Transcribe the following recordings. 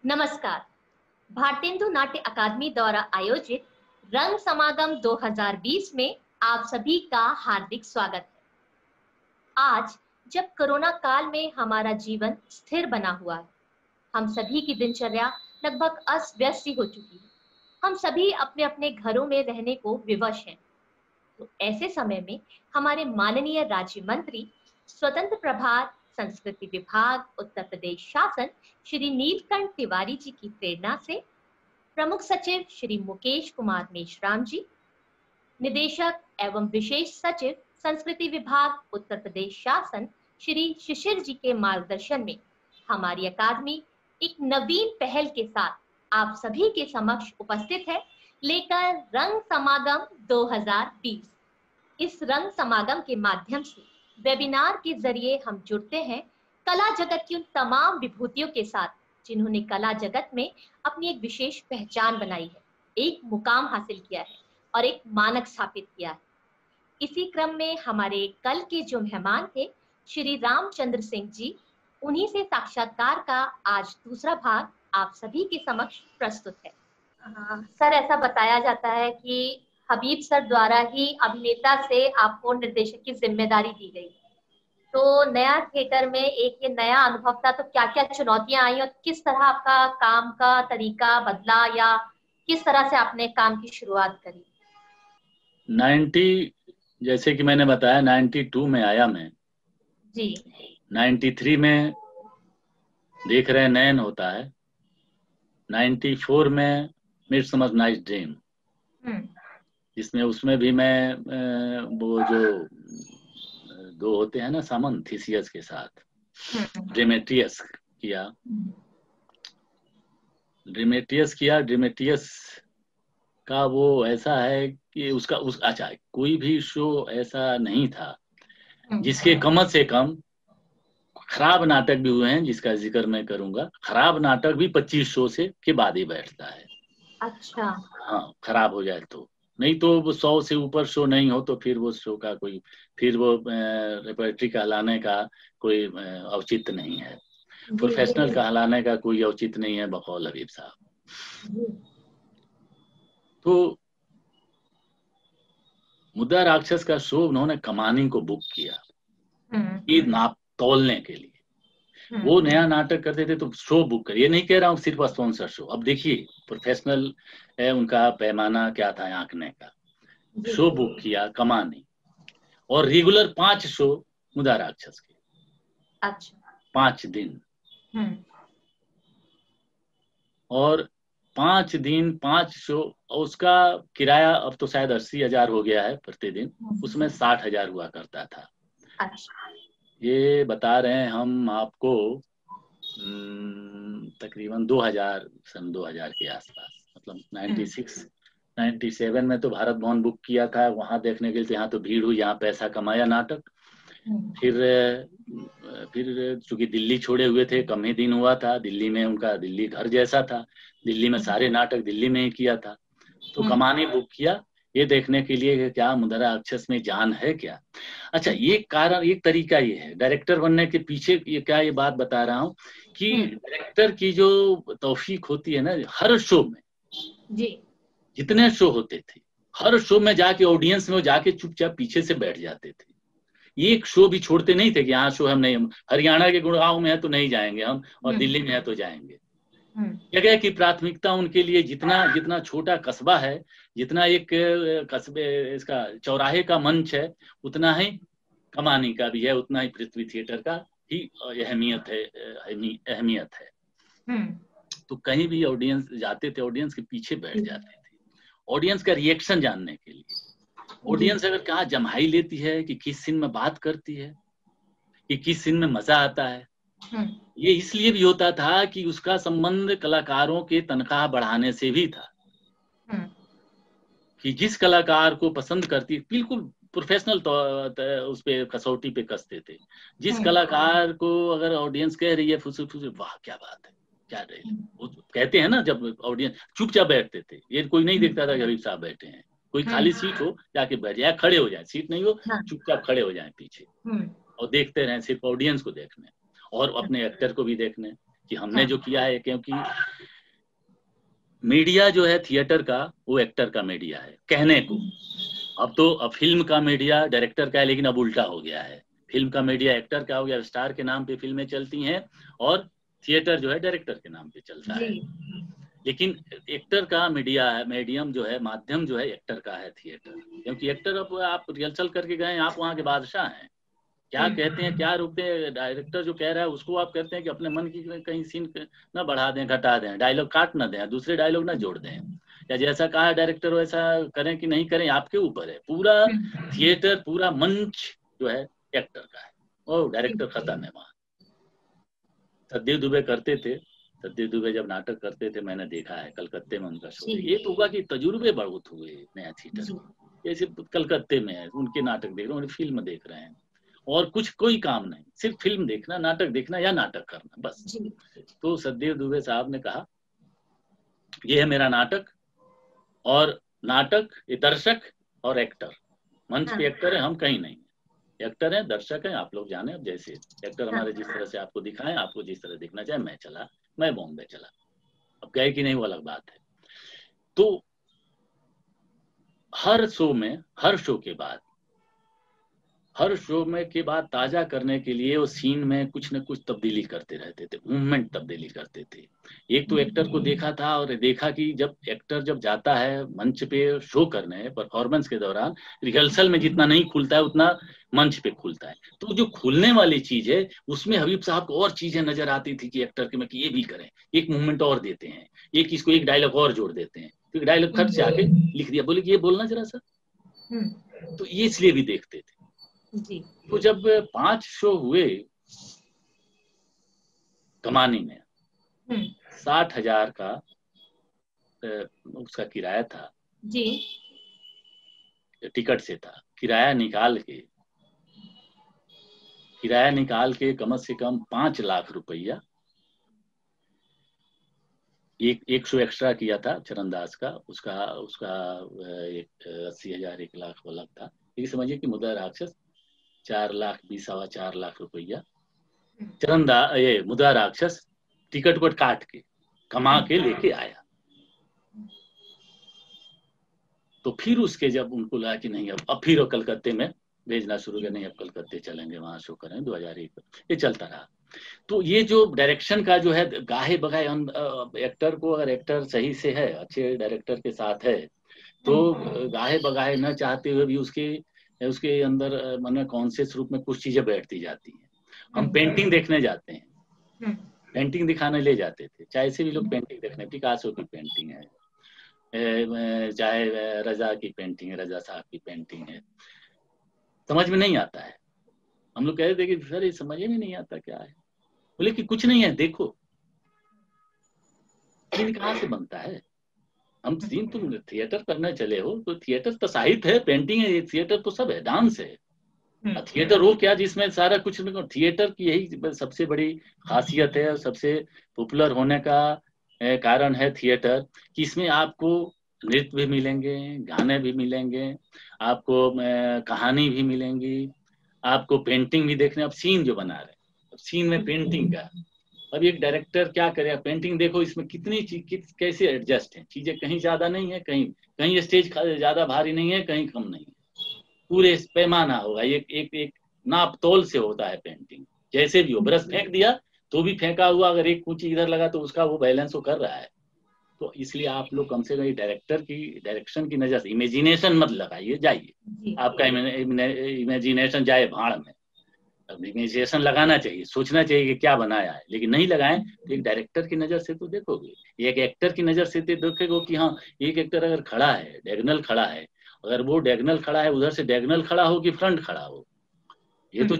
नमस्कार। भारतेंदु नाट्य अकादमी द्वारा आयोजित रंग समागम 2020 में आप सभी का हार्दिक स्वागत है। आज जब कोरोना काल में हमारा जीवन स्थिर बना हुआ है, हम सभी की दिनचर्या लगभग अस्त व्यस्त हो चुकी है। हम सभी अपने अपने घरों में रहने को विवश हैं। तो ऐसे समय में हमारे माननीय राज्य मंत्री, स्वतंत्र प्रभार संस्कृति विभाग, उत्तर प्रदेश शासन श्री नीलकंठ तिवारी जी की प्रेरणा से प्रमुख सचिव श्री मुकेश कुमार मेश्राम जी, निदेशक एवं विशेष सचिव संस्कृति विभाग उत्तर प्रदेश शासन श्री शिशिर जी के मार्गदर्शन में हमारी अकादमी एक नवीन पहल के साथ आप सभी के समक्ष उपस्थित है, लेकर रंग समागम 2020। इस रंग समागम के माध्यम से वेबिनार के जरिए हम जुड़ते हैं कला जगत की उन तमाम विभूतियों के साथ जिन्होंने कला जगत में अपनी एक विशेष पहचान बनाई है, एक मुकाम हासिल किया है और एक मानक स्थापित किया है। इसी क्रम में हमारे कल के जो मेहमान थे श्री रामचंद्र सिंह जी, उन्हीं से साक्षात्कार का आज दूसरा भाग आप सभी के समक्ष प्रस्तुत है। सर, ऐसा बताया जाता है कि हबीब सर द्वारा ही अभिनेता से आपको निर्देशक की जिम्मेदारी दी गई, तो नया थिएटर में एक ये नया अनुभव था, तो क्या क्या चुनौतियां आई और किस तरह आपका काम का तरीका बदला या किस तरह से आपने काम की शुरुआत करी? 90 जैसे कि मैंने बताया 92 में आया मैं जी। 93 में देख रहे नयन होता है, 94 में मिडसमर नाइट्स ड्रीम, जिसमें उसमें भी मैं वो जो दो होते हैं ना सामन, थीसियस के साथ ड्रेमेटियस किया। ड्रेमेटियस का वो ऐसा है कि अच्छा, कोई भी शो ऐसा नहीं था जिसके कम से कम खराब नाटक भी हुए हैं, जिसका जिक्र मैं करूंगा। खराब नाटक भी 25 शो से के बाद ही बैठता है। अच्छा। हाँ, खराब हो जाए तो, नहीं तो वो 100 से ऊपर शो नहीं हो तो फिर वो शो का कोई, फिर वो रेपर्टरी कहलाने का कोई औचित्य नहीं है, प्रोफेशनल कहलाने का कोई औचित्य नहीं है बकौल हबीब साहब। तो मुद्दा राक्षस का शो उन्होंने कमानी को बुक किया ये नाप तोलने के लिए। वो नया नाटक करते थे तो शो बुक कर, ये नहीं कह रहा हूँ सिर्फ स्पॉन्सर शो। अब देखिए प्रोफेशनल है, उनका पैमाना क्या था आंकने का। शो बुक किया कमानी, और रेगुलर 5 शो मुद्दा राक्षस के। अच्छा। 5 दिन और 5 दिन 5 शो, और उसका किराया अब तो शायद 80,000 हो गया है प्रतिदिन, उसमें 60,000 हुआ करता था। अच्छा। ये बता रहे हैं हम आपको तकरीबन 2000 सन 2000 के आसपास, मतलब 96 97 में तो भारत भवन बुक किया था वहां देखने के लिए। यहाँ तो भीड़ हुई, यहाँ पैसा कमाया नाटक। फिर चूंकि दिल्ली छोड़े हुए थे, कम ही दिन हुआ था, दिल्ली में उनका दिल्ली घर जैसा था, दिल्ली में सारे नाटक दिल्ली में ही किया था, तो कमानी बुक किया ये देखने के लिए कि क्या मुद्दा राक्षस में जान है क्या। अच्छा, ये कारण, एक तरीका ये है डायरेक्टर बनने के पीछे। ये क्या, ये बात बता रहा हूँ कि डायरेक्टर की जो तौफीक होती है ना, हर शो में जी, जितने शो होते थे, हर शो में जाके ऑडियंस में जाके चुपचाप पीछे से बैठ जाते थे। एक शो भी छोड़ते नहीं थे कि यहाँ शो हम नहीं, हरियाणा के गुड़गांव में है तो नहीं जाएंगे हम, और दिल्ली में है तो जाएंगे। जगह की प्राथमिकता उनके लिए, जितना जितना छोटा कस्बा है, जितना एक कस्बे इसका चौराहे का मंच है, उतना ही कमानी का भी है, उतना ही पृथ्वी थिएटर का ही अहमियत है। तो कहीं भी ऑडियंस जाते थे, ऑडियंस के पीछे बैठ जाते थे, ऑडियंस का रिएक्शन जानने के लिए। ऑडियंस अगर कहाँ जम्हाई लेती है, कि किस सीन में बात करती है, कि किस सीन में मजा आता है, ये इसलिए भी होता था कि उसका संबंध कलाकारों के तनख्वाह बढ़ाने से भी था। कि जिस कलाकार को पसंद करती, बिल्कुल प्रोफेशनल तो उस पे कसौटी पे कसते थे। जिस कलाकार को अगर ऑडियंस कह रही है फुसू फुसू, वाह क्या बात है, क्या रही, वो कहते हैं ना, जब ऑडियंस चुपचाप बैठते थे, ये कोई नहीं देखता था कि हबीब साहब बैठे हैं। कोई खाली सीट हो जाके बैठ जाए, खड़े हो जाए, सीट नहीं हो चुपचाप खड़े हो जाए पीछे, और देखते रहे, सिर्फ ऑडियंस को देखने और अपने एक्टर को भी देखने कि हमने जो किया है, क्योंकि मीडिया जो है थिएटर का वो एक्टर का मीडिया है कहने को। अब फिल्म का मीडिया डायरेक्टर का है, लेकिन अब उल्टा हो गया है। फिल्म का मीडिया एक्टर का हो गया, स्टार के नाम पे फिल्में चलती हैं और थिएटर जो है डायरेक्टर के नाम पे चलता है। लेकिन एक्टर का मीडियम जो है, माध्यम जो है एक्टर का है थिएटर। क्योंकि एक्टर, अब आप रिहर्सल करके गए, आप वहाँ के बादशाह हैं, क्या कहते हैं क्या रुकते हैं, डायरेक्टर जो कह रहा है उसको आप कहते हैं कि अपने मन की कहीं सीन ना बढ़ा दें, घटा दें, डायलॉग काट ना दें, दूसरे डायलॉग ना जोड़ दें, या जैसा कहा डायरेक्टर वैसा करें कि नहीं करें, आपके ऊपर है। पूरा थिएटर, पूरा मंच जो है एक्टर का है और डायरेक्टर खत्म है वहाँ। सत्यदेव दुबे करते थे, सत्यदेव दुबे जब नाटक करते थे, मैंने देखा है कलकत्ते में उनका शो। ये तो हुआ कि तजुर्बे बहुत हुए नया थिएटर, जैसे कलकत्ते में है, उनके नाटक देख रहे हैं, फिल्म देख रहे हैं, और कुछ कोई काम नहीं, सिर्फ फिल्म देखना, नाटक देखना या नाटक करना, बस। तो सत्यदेव दुबे साहब ने कहा ये है मेरा नाटक, और नाटक ये दर्शक और एक्टर, मंच पे एक्टर है, हम कहीं नहीं, एक्टर है, दर्शक है, आप लोग जाने। अब जैसे एक्टर हमारे जिस तरह से आपको दिखाएं, आपको जिस तरह दिखना चाहे, मैं बॉम्बे चला, अब गए कि नहीं वो अलग बात है। तो हर शो के बाद ताजा करने के लिए वो सीन में कुछ न कुछ तब्दीली करते रहते थे, मूवमेंट तब्दीली करते थे। एक तो एक्टर को देखा था, और देखा कि जब एक्टर जाता है मंच पे शो करने, परफॉर्मेंस के दौरान, रिहर्सल में जितना नहीं खुलता है उतना मंच पे खुलता है। तो जो खुलने वाली चीज है उसमें हबीब साहब को और चीजें नजर आती थी कि एक्टर के में कि ये भी करें, एक मूवमेंट और देते हैं, एक डायलॉग और जोड़ देते हैं, तो डायलॉग खट से आके लिख दिया, बोले कि ये बोलना जरा सा, तो ये इसलिए भी देखते थे जी। तो जब 5 शो हुए कमानी में, 60,000 का उसका किराया था जी, टिकट से था, किराया निकाल के कम से कम 5 लाख रुपया, एक शो एक्स्ट्रा किया था चरणदास का, उसका एक 80,000 1 लाख वो अलग था। ये समझिए कि मुद्दा राक्षस 4 लाख 4 लाख रुपया ये मुद्दा राक्षस टिकट को काट के कमा के लेके आया। तो फिर उसके जब उनको लगा कि नहीं अब फिर वो कलकत्ते में भेजना शुरू किया, नहीं अब कलकत्ते चलेंगे, वहां शो करेंगे 2001, ये चलता रहा। तो ये जो डायरेक्शन का जो है गाहे बगाए, एक्टर को अगर एक्टर सही से है, अच्छे डायरेक्टर के साथ है, तो गाहे बगाहे न चाहते हुए भी उसके अंदर मन में कॉन्शियस रूप में कुछ चीजें बैठती जाती हैं। हम पेंटिंग देखने जाते हैं, पेंटिंग दिखाने ले जाते थे, चाहे से भी लोग पेंटिंग देखने, पिकासो की पेंटिंग है, चाहे रजा की पेंटिंग है, रजा साहब की पेंटिंग है, समझ में नहीं आता है। हम लोग कहते थे कि सर ये समझ में नहीं आता क्या है, बोले कि कुछ नहीं है, देखो सीन कहाँ से बनता है। हम सीन, तुम थिएटर करने चले हो तो थिएटर तो साहित्य है, पेंटिंग है, थिएटर तो सब है, डांस है। थिएटर हो क्या जिसमें सारा कुछ, थिएटर की यही सबसे बड़ी खासियत है और सबसे पॉपुलर होने का कारण है थिएटर, कि इसमें आपको नृत्य भी मिलेंगे, गाने भी मिलेंगे, आपको कहानी भी मिलेंगी, आपको पेंटिंग भी देखने। अब सीन जो बना रहे, अब सीन में पेंटिंग का, अब एक डायरेक्टर क्या करे, पेंटिंग देखो इसमें कितनी कैसे एडजस्ट है, चीजें कहीं ज्यादा नहीं है, कहीं स्टेज ज्यादा भारी नहीं है, कहीं कम नहीं है, पूरे पैमाना होगा, एक नाप तोल से होता है पेंटिंग। जैसे भी हो, ब्रश फेंक दिया तो भी फेंका हुआ, अगर एक कुछ इधर लगा तो उसका वो बैलेंस वो कर रहा है। तो इसलिए आप लोग कम से कम डायरेक्टर की डायरेक्शन की नजर से इमेजिनेशन मत लगाइए, जाइए आपका इमेजिनेशन जाए भाड़ में। इमेजिनेशन लगाना चाहिए, सोचना चाहिए कि क्या बनाया है, लेकिन नहीं लगाएं तो एक डायरेक्टर की नजर से तो देखोगे, एक एक्टर की नजर से तो देखोगे कि हाँ एक एक्टर अगर खड़ा है, डायगोनल खड़ा है, अगर वो डायगोनल खड़ा है, उधर से डायगोनल खड़ा हो कि फ्रंट खड़ा हो, ये तो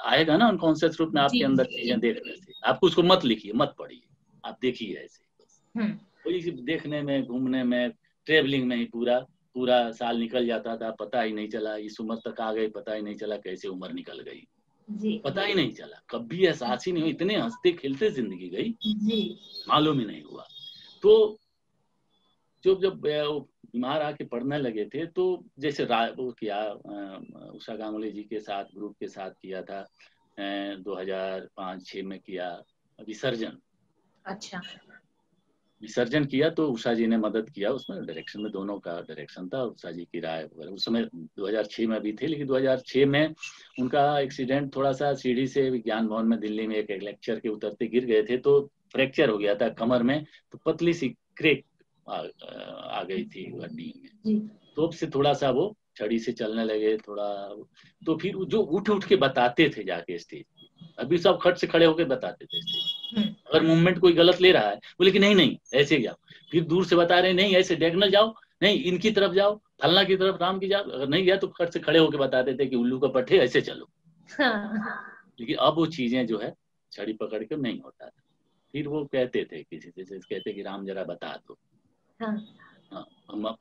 आएगा ना अनकॉन्शियस रूप में आपके अंदर चीजें देखने से। आपको उसको मत लिखिए, मत पढ़िए, आप देखिए ऐसे। कोई देखने में, घूमने में, ट्रेवलिंग में ही पूरा साल निकल जाता था, पता ही नहीं चला, इस उम्र तक आ गए, पता ही नहीं चला कैसे उम्र निकल गई, पता ही नहीं चला, कभी एहसास ही नहीं हुआ, इतने हंसते खेलते जिंदगी गई, मालूम ही नहीं हुआ। तो जब बीमार आके पढ़ने लगे थे, तो जैसे वो किया उषा गांगुली जी के साथ, ग्रुप के साथ किया था, 2005-06 में किया विसर्जन, अच्छा। विसर्जन किया तो उषा जी ने मदद किया उसमें, डायरेक्शन में दोनों का डायरेक्शन था, उषा जी की राय वगैरह। उस समय 2006 में भी थे, लेकिन 2006 में उनका एक्सीडेंट थोड़ा सा, सीढ़ी से विज्ञान भवन में दिल्ली में एक लेक्चर के उतरते गिर गए थे, तो फ्रैक्चर हो गया था कमर में, तो पतली सी क्रेक आ गई थी हड्डी में। तो अब से थोड़ा सा वो छड़ी से चलने लगे थोड़ा। तो फिर जो उठ उठ के बताते थे जाके स्टेज, अभी सब खट से खड़े होकर बताते थे स्टेज, अगर मूवमेंट कोई गलत ले रहा है बोले कि नहीं नहीं ऐसे जाओ, फिर दूर से बता रहे नहीं ऐसे डायगोनल जाओ, नहीं इनकी तरफ जाओ, फलना की तरफ, राम की जाओ, अगर नहीं गया तो खट से खड़े होकर बताते थे कि उल्लू का पट्टे ऐसे चलो। लेकिन अब वो चीजें जो है छड़ी पकड़ के नहीं होता था। फिर वो कहते थे किसी से, कहते कि राम जरा बता दो। हाँ,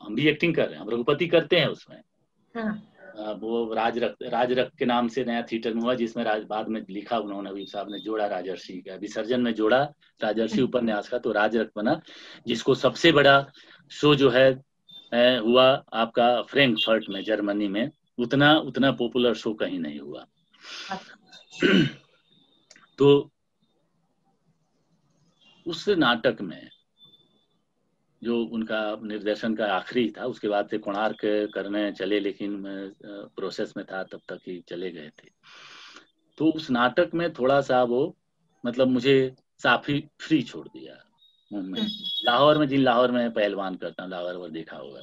हम भी एक्टिंग कर रहे हैं, हम रघुपति करते हैं उसमें। वो राजरक के नाम से नया थिएटर में हुआ, जिसमें बाद में लिखा उन्होंने, अभी साहब ने जोड़ा राजर्षि का, विसर्जन में जोड़ा राजर्षि उपन्यास का, तो राजरक बना, जिसको सबसे बड़ा शो जो है हुआ आपका फ्रैंकफर्ट में, जर्मनी में, उतना पॉपुलर शो कहीं नहीं हुआ। तो उस नाटक में जो उनका निर्देशन का आखिरी था, उसके बाद से कोणार्क करने चले, लेकिन प्रोसेस में था तब तक ही चले गए थे। तो उस नाटक में थोड़ा सा वो मतलब मुझे काफी फ्री छोड़ दिया मूवमेंट। लाहौर में, जिन लाहौर में पहलवान करता हूँ, लाहौर में देखा होगा,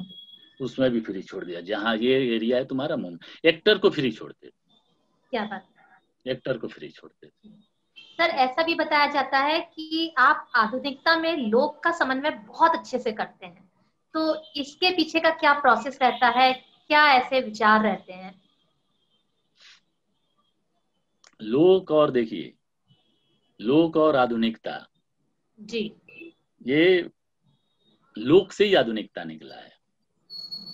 उसमें भी फ्री छोड़ दिया, जहाँ ये एरिया है तुम्हारा मूवमेंट। एक्टर को फ्री छोड़ते, क्या बात, एक्टर को फ्री छोड़ते। सर ऐसा भी बताया जाता है कि आप आधुनिकता में लोक का समन्वय बहुत अच्छे से करते हैं, तो इसके पीछे का क्या प्रोसेस रहता है, क्या ऐसे विचार रहते हैं? लोक और देखिए, लोक और आधुनिकता जी, ये लोक से ही आधुनिकता निकला है।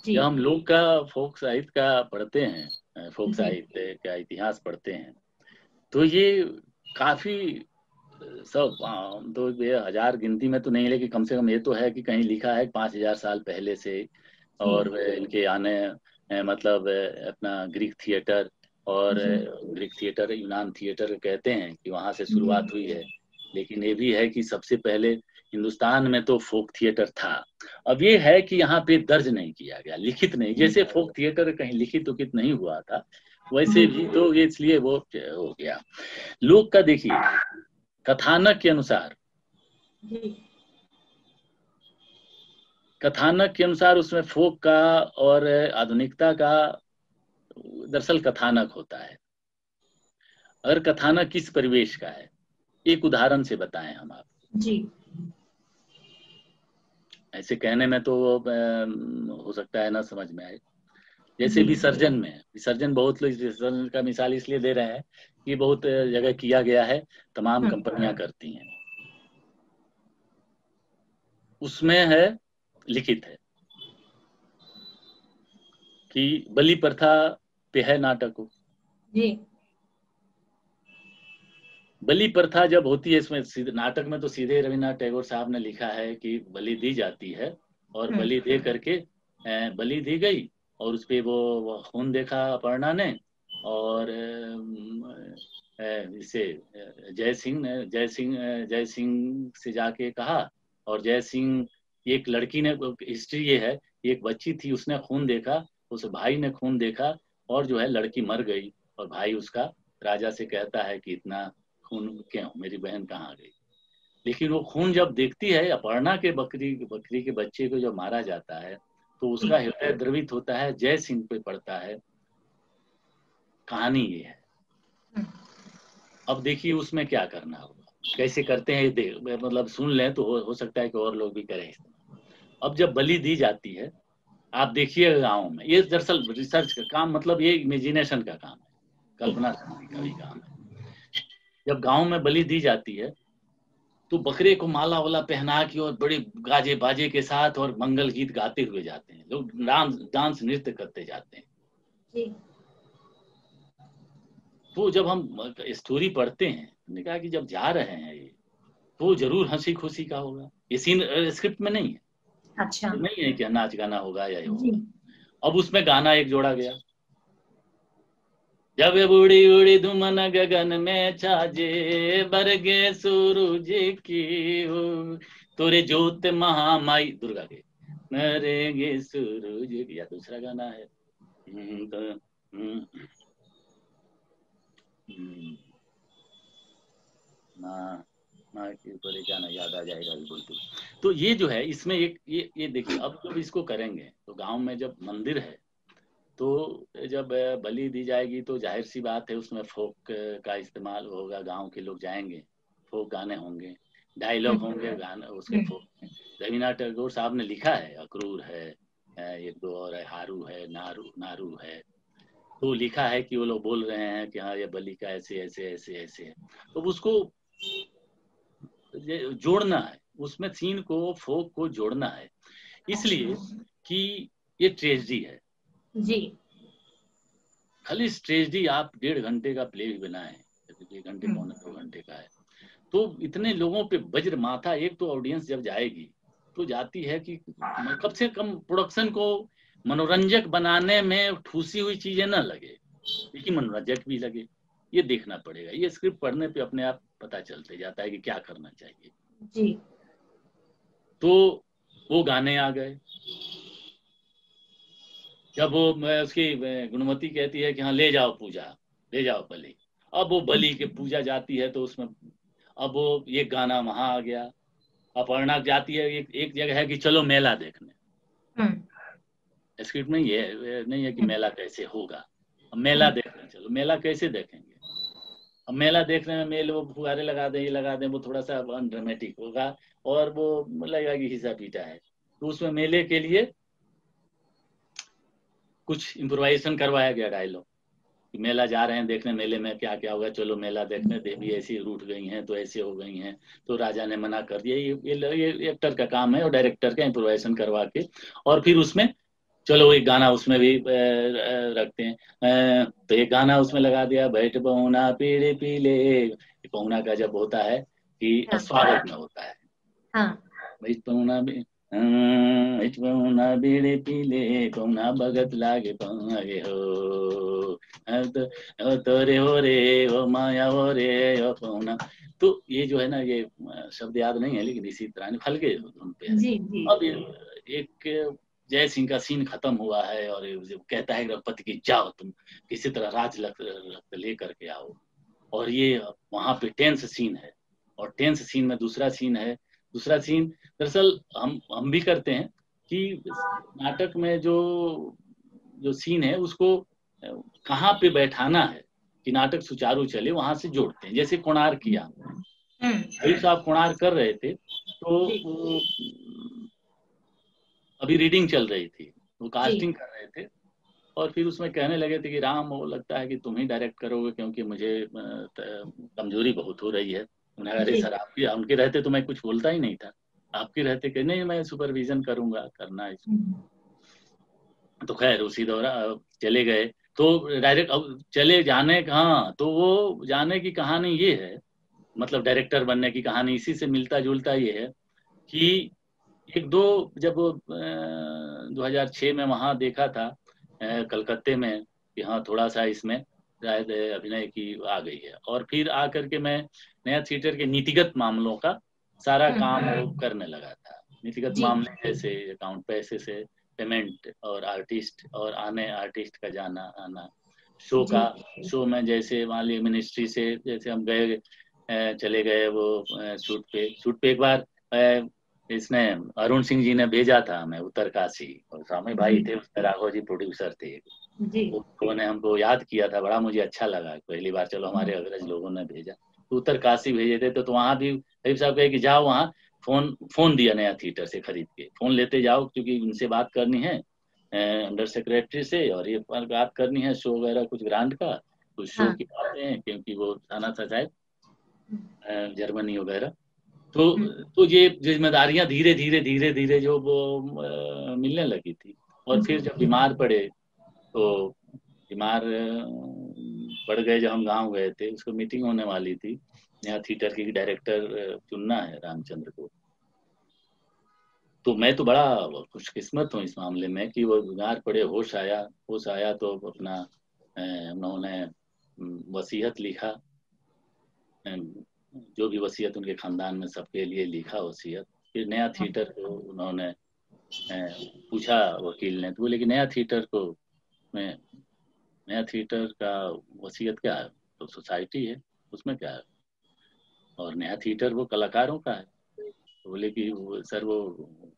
जब हम लोक का, फोक साहित्य का पढ़ते हैं, फोक साहित्य का इतिहास पढ़ते हैं, तो ये काफी सब तो ये हजार गिनती में तो नहीं, लेकिन कम से कम ये तो है कि कहीं लिखा है 5000 साल पहले से, और इनके आने मतलब अपना ग्रीक थिएटर, और ग्रीक थिएटर यूनान थिएटर कहते हैं कि वहां से शुरुआत हुई है। लेकिन ये भी है कि सबसे पहले हिंदुस्तान में तो फोक थिएटर था। अब ये है कि यहाँ पे दर्ज नहीं किया गया, लिखित नहीं, जैसे फोक थिएटर कहीं लिखित उखित नहीं हुआ था, वैसे भी तो ये इसलिए वो हो गया। लोक का देखिए, कथानक के अनुसार, कथानक के अनुसार उसमें फोक का और आधुनिकता का दरअसल कथानक होता है। अगर कथानक किस परिवेश का है, एक उदाहरण से बताएं हम आपको। जी, ऐसे कहने में तो हो सकता है ना समझ में आए। जैसे विसर्जन में, विसर्जन बहुत लोग विसर्जन का मिसाल इसलिए दे रहे हैं कि बहुत जगह किया गया है, तमाम कंपनियां करती हैं, उसमें है लिखित है कि बलि प्रथा पे है नाटक हो। जी, बलि प्रथा जब होती है, इसमें सीधे नाटक में तो सीधे रविन्द्रनाथ टैगोर साहब ने लिखा है कि बलि दी जाती है, और बलि दे करके बलि दी गई, और उस पे वो खून देखा अपर्णा ने, और इसे जय सिंह से जाके कहा, और जय सिंह, एक लड़की ने, हिस्ट्री ये है, एक बच्ची थी उसने खून देखा, उस भाई ने खून देखा, और जो है लड़की मर गई, और भाई उसका राजा से कहता है कि इतना खून क्यों, मेरी बहन कहाँ गई। लेकिन वो खून जब देखती है, अपर्णा के बकरी के बच्चे को जब मारा जाता है, तो उसका हृदय द्रवित होता है, जय सिंह पे पड़ता है। कहानी ये है। अब देखिए उसमें क्या करना होगा, कैसे करते हैं, देख मतलब सुन लें तो हो सकता है कि और लोग भी करें। अब जब बलि दी जाती है, आप देखिए गाँव में, ये दरअसल रिसर्च का काम, मतलब ये इमेजिनेशन का काम है, कल्पना करने का भी काम है। जब गांव में बलि दी जाती है, तो बकरे को माला वाला पहना के और बड़े गाजे बाजे के साथ और मंगल गीत गाते हुए जाते हैं लोग, डांस नृत्य करते जाते हैं। जी। तो जब हम स्टोरी पढ़ते हैं, हमने कहा कि जब जा रहे हैं ये, तो जरूर हंसी खुशी का होगा, ये सीन स्क्रिप्ट में नहीं है। अच्छा, नहीं है कि नाच गाना होगा या ये होगा। अब उसमें गाना एक जोड़ा गया, जब बूढ़ी उड़ी धुमन गगन में छाजे, बरगे सूरज की हो, तोरे ज्योत महामाई दुर्गा के नरेगे सूरज की। या दूसरा गाना है माँ माँ के ऊपर एक गाना याद आ जाएगा अभी बोलते हुए। तो ये जो है इसमें एक ये देखिए, अब जब इसको करेंगे तो गांव में जब मंदिर है तो जब बलि दी जाएगी तो जाहिर सी बात है उसमें फोक का इस्तेमाल होगा, गांव के लोग जाएंगे, फोक गाने होंगे, डायलॉग होंगे गाने उसके फोक में। रवीन्द्रनाथ टैगोर साहब ने लिखा है, अक्रूर है, एक दो और है, हारू है, नारू नारू है, तो लिखा है कि वो लोग बोल रहे हैं कि हाँ ये बलि का ऐसे ऐसे ऐसे ऐसे है। तो उसको जोड़ना है, उसमें सीन को फोक को जोड़ना है, इसलिए कि ये ट्रेजेडी है जी। खाली ट्रेजेडी आप 1.5 घंटे का प्ले भी बनाए, 1 घंटे पौने 2 घंटे का है, तो इतने लोगों पे वज्र माथा। एक तो ऑडियंस जब जाएगी तो जाती है कि कम से कम प्रोडक्शन को मनोरंजक बनाने में ठूसी हुई चीजें ना लगे, लेकिन मनोरंजक भी लगे, ये देखना पड़ेगा। ये स्क्रिप्ट पढ़ने पे अपने आप पता चलते जाता है कि क्या करना चाहिए। जी। तो वो गाने आ गए, जब वो उसकी गुणवती कहती है कि हाँ ले जाओ पूजा, ले जाओ बलि, अब वो बलि के पूजा जाती है तो उसमें अब वो ये गाना वहां आ गया। अपर्णा जाती है एक जगह है कि चलो मेला देखने, स्क्रिप्ट में ये नहीं है कि मेला कैसे होगा, अब मेला देखने चलो, मेला कैसे देखेंगे, अब मेला देखने में मेल वो फुहारे लगा दें, ये लगा दें, वो थोड़ा सा अनड्रामेटिक होगा और वो लगेगा कि हिस्सा पीटा है। तो उसमें मेले के लिए कुछ इम्प्रोवाइजेशन करवाया गया डायलॉग, मेला जा रहे हैं देखने, मेले में क्या क्या होगा, चलो मेला देखने, देवी ऐसी रूठ गई हैं तो ऐसे हो गई हैं, तो राजा ने मना कर दिया। ये एक्टर का काम है और डायरेक्टर का इम्प्रोवाइजेशन करवा के, और फिर उसमें चलो एक गाना उसमें भी रखते हैं, तो एक गाना उसमें लगा दिया, बैठ पहुना पीड़े पीले। पहुना का जब होता है कि स्वागत में होता है, बैठ पहुना पहुना बीड़े पीले, पहुना भगत लागे पागे हो, तोरे हो रे हो माया हो रे हो पहुना। तो ये जो है ना, ये शब्द याद नहीं है लेकिन इसी तरह हल्के धुन पे है। जी, जी। अब एक जय सिंह का सीन खत्म हुआ है और कहता है रघुपति की जाओ तुम किसी तरह राज रक्त ले करके आओ, और ये वहां पे टेंस सीन है, और टेंस सीन में दूसरा सीन है। दूसरा सीन दरअसल हम भी करते हैं कि नाटक में जो जो सीन है उसको कहाँ पे बैठाना है कि नाटक सुचारू चले, वहां से जोड़ते हैं। जैसे कोणार्क किया, भाई साहब कोणार्क कर रहे थे तो अभी रीडिंग चल रही थी, वो कास्टिंग कर रहे थे, और फिर उसमें कहने लगे थे कि राम वो लगता है कि तुम ही डायरेक्ट करोगे क्योंकि मुझे कमजोरी बहुत हो रही है। उन्होंने अरे सर आपकी, उनके रहते तो मैं कुछ बोलता ही नहीं था, आपके रहते कि नहीं मैं सुपरविजन करूंगा, करना इसको। तो खैर उसी दौरान चले गए, तो डायरेक्ट अब चले जाने, हाँ तो वो जाने की कहानी ये है, मतलब डायरेक्टर बनने की कहानी इसी से मिलता जुलता ये है कि एक दो जब 2006 में वहां देखा था कलकत्ते में कि हाँ थोड़ा सा इसमें शायद अभिनय की आ गई है, और फिर आकर के मैं नया थिएटर के नीतिगत मामलों का सारा काम करने लगा था। नीतिगत मामले जैसे अकाउंट, पैसे से पेमेंट, और आर्टिस्ट और आने आर्टिस्ट का जाना आना, शो में जैसे मान ली मिनिस्ट्री से जैसे हम गए, चले गए वो शूट पे एक बार इसने अरुण सिंह जी ने भेजा था हमें उत्तरकाशी, और स्वामी भाई थे उसमें, राघव जी प्रोड्यूसर थे, उन्होंने हमको याद किया था, बड़ा मुझे अच्छा लगा, पहली बार चलो हमारे अग्रज लोगों ने भेजा, तो उत्तरकाशी भेजे थे। तो वहां भी रईफ साहब कहे कि जाओ वहाँ, फोन दिया नया थिएटर से खरीद के, फोन लेते जाओ क्योंकि उनसे बात करनी है अंडर सेक्रेटरी से, और ये बात करनी है शो वगैरह कुछ ग्रांट का, कुछ शो की बातें हैं क्योंकि वो आना था शायद जर्मनी वगैरह। तो ये जिम्मेदारियां धीरे धीरे धीरे धीरे जो वो मिलने लगी थी, और फिर जब बीमार पड़े तो बीमार पड़ गए, जब हम गांव गए थे, उसको मीटिंग होने वाली थी, नया थिएटर की डायरेक्टर चुनना है रामचंद्र को, तो मैं तो बड़ा खुशकिस्मत हूँ इस मामले में कि वो बीमार पड़े, होश आया तो अपना उन्होंने वसीयत लिखा, जो भी वसीयत उनके खानदान में सबके लिए लिखा वसीयत। फिर नया थिएटर को उन्होंने पूछा वकील ने, तो बोले कि नया थिएटर को में, नया थिएटर का वसीयत क्या है, तो सोसाइटी है, उसमें क्या है, और नया थिएटर वो कलाकारों का है। तो बोले कि सर वो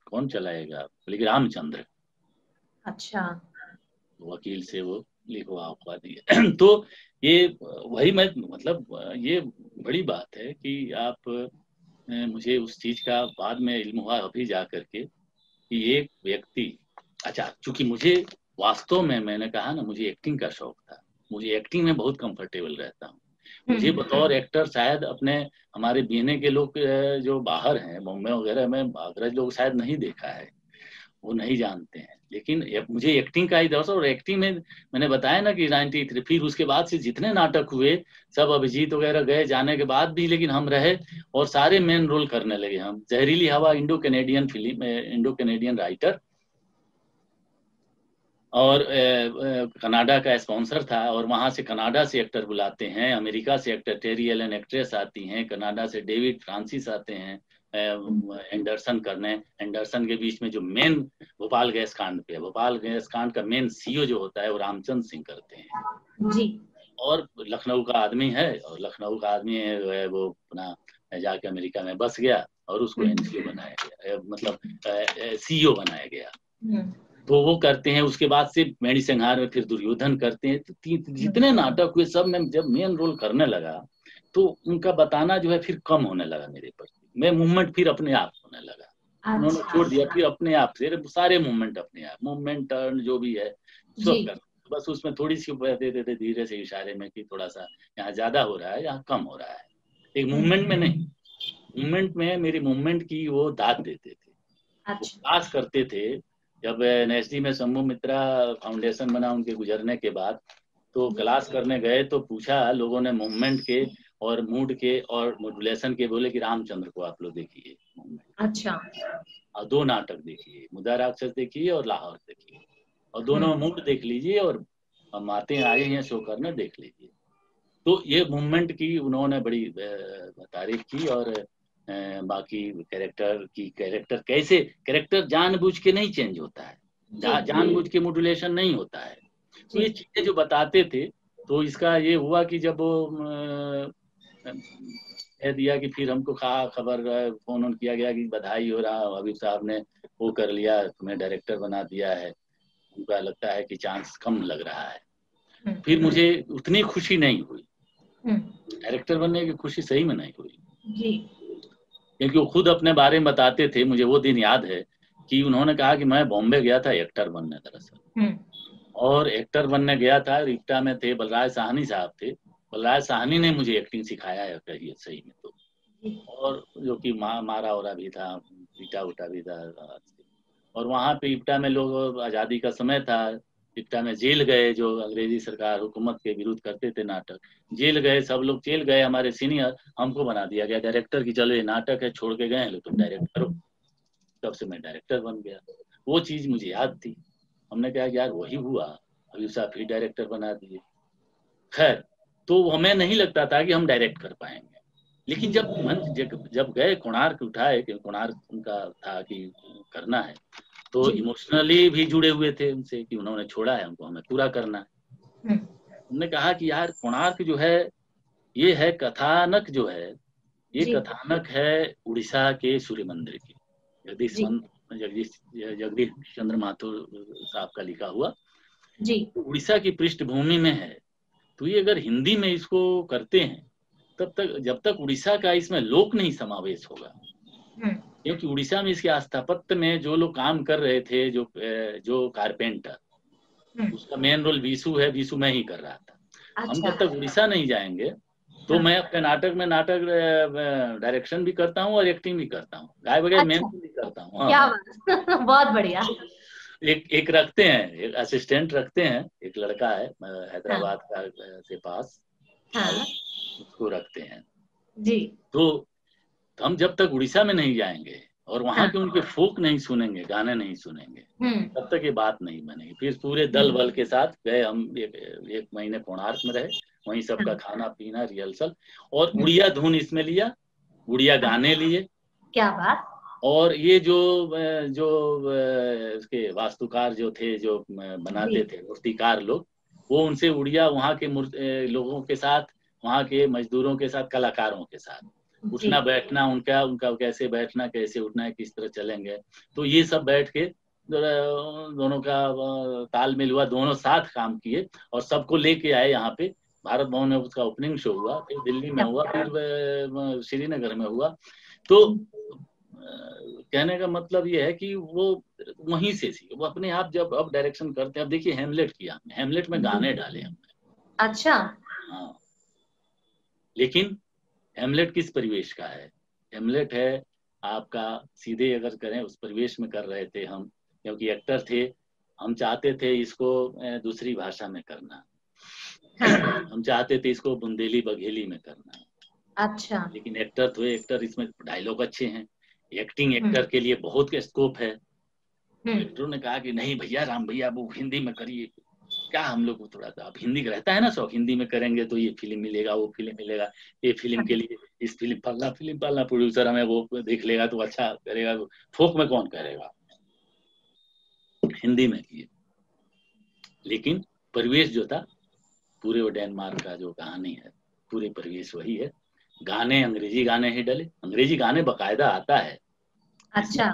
कौन चलाएगा, बोले कि रामचंद्र। अच्छा। वकील से वो लिखवा दिए। तो ये वही मैं मतलब ये बड़ी बात है कि आप मुझे उस चीज का बाद में इल्म हुआ अभी जा करके कि एक व्यक्ति, अच्छा चूंकि मुझे वास्तव में, मैंने कहा ना, मुझे एक्टिंग का शौक था, मुझे एक्टिंग में बहुत कंफर्टेबल रहता हूँ। मुझे बतौर एक्टर शायद अपने हमारे बीने के लोग जो बाहर हैं बॉम्बे वगैरह में, अग्रज लोग शायद नहीं देखा है, वो नहीं जानते हैं, लेकिन मुझे एक्टिंग का ही दौर। और एक्टिंग में मैंने बताया ना कि 93, फिर उसके बाद से जितने नाटक हुए सब अभिजीत वगैरह गए जाने के बाद भी, लेकिन हम रहे और सारे मेन रोल करने लगे हम। जहरीली हवा Indo Canadian film, Indo Canadian writer और कनाडा का स्पॉन्सर था, और वहां से कनाडा से एक्टर बुलाते हैं, अमेरिका से एक्टर टेरी एलन एक्ट्रेस आती हैं, कनाडा से डेविड फ्रांसिस आते हैं एंडरसन करने। एंडरसन के बीच में जो मेन भोपाल गैस कांड पे, भोपाल गैस कांड का मेन सीईओ जो होता है वो रामचंद्र सिंह करते हैं जी। और लखनऊ का आदमी है, और लखनऊ का आदमी है वो अपना जाके अमेरिका में बस गया और उसको एनसीओ बनाया गया, मतलब सीईओ बनाया गया। तो वो करते हैं। उसके बाद से मेरी संहार में फिर दुर्योधन करते हैं। तो जितने नाटक हुए सब में जब मेन रोल करने लगा तो उनका बताना जो है फिर कम होने लगा मेरे पर। मैं मूवमेंट फिर अपने आप होने लगा। उन्होंने छोड़ दिया, फिर अपने आप से सारे मूवमेंट अपने आप, मूवमेंट टर्न जो भी है सब कर, बस उसमें थोड़ी सी दे देते धीरे से इशारे में कि थोड़ा सा यहाँ ज्यादा हो रहा है, यहाँ कम हो रहा है। एक मूवमेंट में नहीं, मूवमेंट में मेरी मूवमेंट की वो दाद देते थे, पास करते थे। जब एनएसडी में शंभू मित्रा फाउंडेशन बना उनके गुजरने के बाद, तो क्लास करने गए तो पूछा लोगों ने मूवमेंट के और मूड के और मॉड्यूलेशन के, बोले कि रामचंद्र को आप लोग देखिए मूवमेंट। अच्छा। और 2 नाटक देखिए, मुद्दा राक्षस देखिए और लाहौर देखिए, और दोनों मूड देख लीजिए, और हम आते आए हैं शो करने, देख लीजिए। तो ये मूवमेंट की उन्होंने बड़ी तारीफ की। और बाकी कैरेक्टर कैसे, कैरेक्टर जानबूझ के नहीं चेंज होता है, जानबूझ के मॉड्यूलेशन नहीं होता है। तो ये चीजें जो बताते थे, तो इसका ये हुआ कि जब वो कह दिया कि फिर हमको खबर फोन किया गया कि बधाई हो रहा, हबीब साहब ने वो कर लिया, तुम्हें डायरेक्टर बना दिया है, उनका लगता है कि चांस कम लग रहा है। फिर मुझे उतनी खुशी नहीं हुई, डायरेक्टर बनने की खुशी सही में नहीं हुई जी। क्योंकि वो खुद अपने बारे में बताते थे। मुझे वो दिन याद है कि उन्होंने कहा कि मैं बॉम्बे गया था एक्टर बनने दरअसल, और एक्टर बनने गया था, रिक्टा में थे बलराज साहनी साहब थे, बलराज साहनी ने मुझे एक्टिंग सिखाया है, कहिए सही में तो। और जो कि मारा ओरा भी था, पीटा उटा भी था। और वहाँ पे इप्टा में लोग, आज़ादी का समय था, इप्टा में जेल गए जो अंग्रेजी सरकार हुकूमत के विरुद्ध करते थे नाटक, जेल गए, सब लोग जेल गए। हमारे सीनियर, हमको बना दिया गया डायरेक्टर की, चलो ये नाटक है छोड़ के गए, लो तुम डायरेक्टर हो। तब से मैं डायरेक्टर बन गया। वो चीज मुझे याद थी। हमने कहा यार वही हुआ, अभी साहब फिर डायरेक्टर बना दिए। खैर, तो हमें नहीं लगता था कि हम डायरेक्ट कर पाएंगे, लेकिन जब गए कोणार्क उठाए, कि कोणार्क उनका था कि करना है, तो इमोशनली भी जुड़े हुए थे उनसे कि उन्होंने छोड़ा है हमको, हमें पूरा करना है। उन्होंने कहा कि यार कोणार्क जो है, ये है कथानक जो है, ये कथानक है उड़ीसा के सूर्य मंदिर की, जगदीश चंद्र माथुर साहब का लिखा हुआ जी, उड़ीसा की पृष्ठभूमि में है। तो ये अगर हिंदी में इसको करते हैं, तब तक जब तक उड़ीसा का इसमें लोक नहीं समावेश होगा, क्योंकि उड़ीसा में इसके स्थापत्य में जो लोग काम कर रहे थे, जो कारपेंटर, उसका मेन रोल विशु है, विशु मैं ही कर रहा था। अच्छा। हम जब तक उड़ीसा नहीं जाएंगे तो मैं अपने नाटक में डायरेक्शन भी करता हूँ और एक्टिंग भी करता हूँ, गाय बगैर मेन भी करता हूँ। क्या बात। बहुत बढ़िया। एक रखते हैं, एक असिस्टेंट रखते हैं, एक लड़का है हैदराबाद का से पास, उसको रखते हैं जी। तो हम जब तक उड़ीसा में नहीं जाएंगे और वहाँ के उनके फोक नहीं सुनेंगे, गाने नहीं सुनेंगे, तब तक ये बात नहीं बनेगी। फिर पूरे दल बल के साथ गए हम, एक महीने कोणार्क में रहे, वहीं सबका खाना पीना रिहर्सल, और उड़िया धुन इसमें लिया, उड़िया गाने लिए। क्या बात। और ये जो इसके वास्तुकार जो थे, जो बनाते थे मूर्तिकार लोग, वो उनसे उड़िया वहाँ के लोगों के साथ, वहाँ के मजदूरों के साथ, कलाकारों के साथ उठना बैठना, उनका कैसे बैठना, कैसे उठना है, किस तरह चलेंगे, तो ये सब बैठ के दोनों का तालमेल हुआ, दोनों साथ काम किए और सबको लेके आए यहाँ पे। भारत भवन में उसका ओपनिंग शो हुआ, फिर दिल्ली में हुआ, फिर श्रीनगर में हुआ। तो कहने का मतलब ये है कि वो वहीं से थी, वो अपने आप जब अब डायरेक्शन करते हैं। अब देखिए हेमलेट किया, हेमलेट में गाने डाले हमने। अच्छा। हाँ, लेकिन हेमलेट किस परिवेश का है? हेमलेट है आपका, सीधे अगर करें उस परिवेश में कर रहे थे हम, क्योंकि एक्टर थे, हम चाहते थे इसको दूसरी भाषा में करना। हम चाहते थे इसको बुंदेली बघेली में करना। अच्छा। लेकिन एक्टर थे, एक्टर इसमें डायलॉग अच्छे हैं, एक्टिंग एक्टर के लिए बहुत स्कोप है। एक्टरों ने कहा कि नहीं भैया, राम भैया वो हिंदी में करिए। क्या हम लोग को थोड़ा सा, अब हिंदी का रहता है ना शौक, हिंदी में करेंगे तो ये फिल्म मिलेगा, वो फिल्म मिलेगा, ये फिल्म के लिए इस फिल्म पालना प्रोड्यूसर हमें वो देख लेगा तो अच्छा करेगा, फोक में कौन करेगा, हिंदी में किए। लेकिन परिवेश जो था पूरे वो डेनमार्क का जो कहानी है, पूरे परिवेश वही है। गाने अंग्रेजी गाने ही डले, अंग्रेजी गाने बकायदा आता है। अच्छा।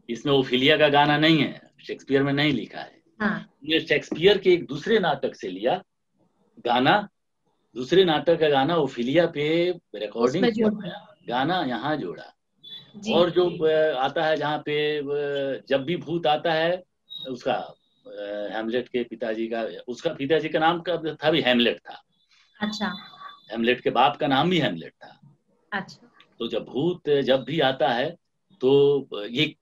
इसमें ओफिलिया का गाना नहीं है, शेक्सपियर में नहीं लिखा है। हाँ। ये शेक्सपियर के एक दूसरे नाटक से लिया गाना, दूसरे नाटक का गाना ओफिलिया पे रिकॉर्डिंग किया, गाना यहाँ जोड़ा। और जो आता है जहाँ पे जब भी भूत आता है, उसका हेमलेट के पिताजी का, उसका पिताजी का नाम का था भी हेमलेट था। अच्छा। हेमलेट के बाप का नाम भी हेमलेट था। अच्छा। तो जब भूत जब भी आता है तो ये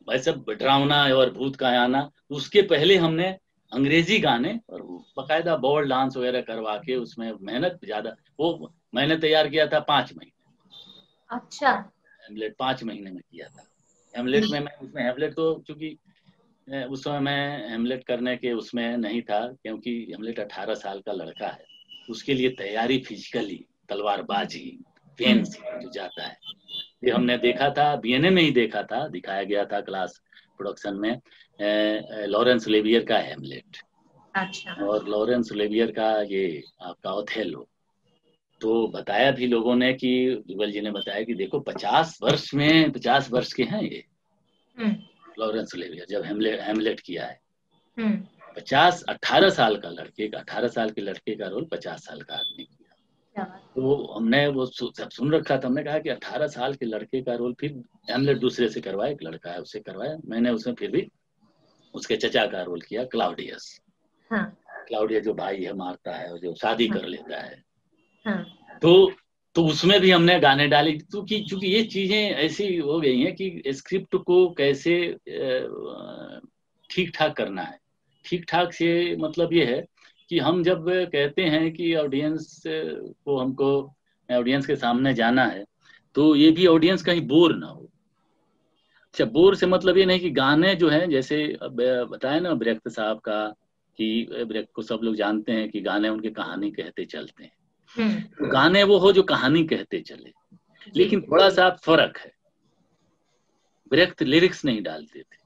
वैसे डरावना और भूत का आना, उसके पहले हमने अंग्रेजी गाने और बकायदा बॉल डांस वगैरह करवा के, उसमें मेहनत ज्यादा, वो मैंने तैयार किया था 5 महीने। अच्छा। हेमलेट 5 महीने में किया था। हेमलेट में मैं उसमें हेमलेट तो चूंकि उस समय मैं हेमलेट करने के उसमें नहीं था, क्योंकि हेमलेट 18 साल का लड़का है, उसके लिए तैयारी फिजिकली, तलवारबाजी, फेंस जो जाता है, ये हमने देखा था, बीएनए में ही देखा था, दिखाया गया था क्लास प्रोडक्शन में, लॉरेंस ओलिवियर का हेमलेट। अच्छा। और लॉरेंस ओलिवियर का ये आपका ओथेलो। तो बताया भी लोगों ने कि जुगल जी ने बताया कि देखो 50 वर्ष के हैं ये लॉरेंस ओलिवियर, जब हेमलेट किया है। 18 साल का लड़के का, 18 साल के लड़के का रोल 50 साल का आदमी किया। तो हमने वो सब सुन रखा था, हमने कहा कि 18 साल के लड़के का रोल, फिर हेमलेट दूसरे से करवाया, एक लड़का है उससे करवाया, मैंने उसमें फिर भी उसके चचा का रोल किया, क्लाउडियस। हाँ। क्लाउडियस जो भाई है मारता है और जो शादी कर लेता है। हाँ। तो उसमें भी हमने गाने डाले, क्योंकि ये चीजें ऐसी हो गई हैं कि स्क्रिप्ट को कैसे ठीक ठाक करना है। ठीक ठाक से मतलब ये है कि हम जब कहते हैं कि ऑडियंस को, हमको ऑडियंस के सामने जाना है, तो ये भी ऑडियंस कहीं बोर ना हो। अच्छा, बोर से मतलब ये नहीं कि गाने जो हैं, जैसे बताया ना ब्रेख्त साहब का, कि ब्रेख्त को सब लोग जानते हैं कि गाने उनकी कहानी कहते चलते हैं। तो गाने वो हो जो कहानी कहते चले, लेकिन थोड़ा सा फर्क है, ब्रेख्त लिरिक्स नहीं डालते थे,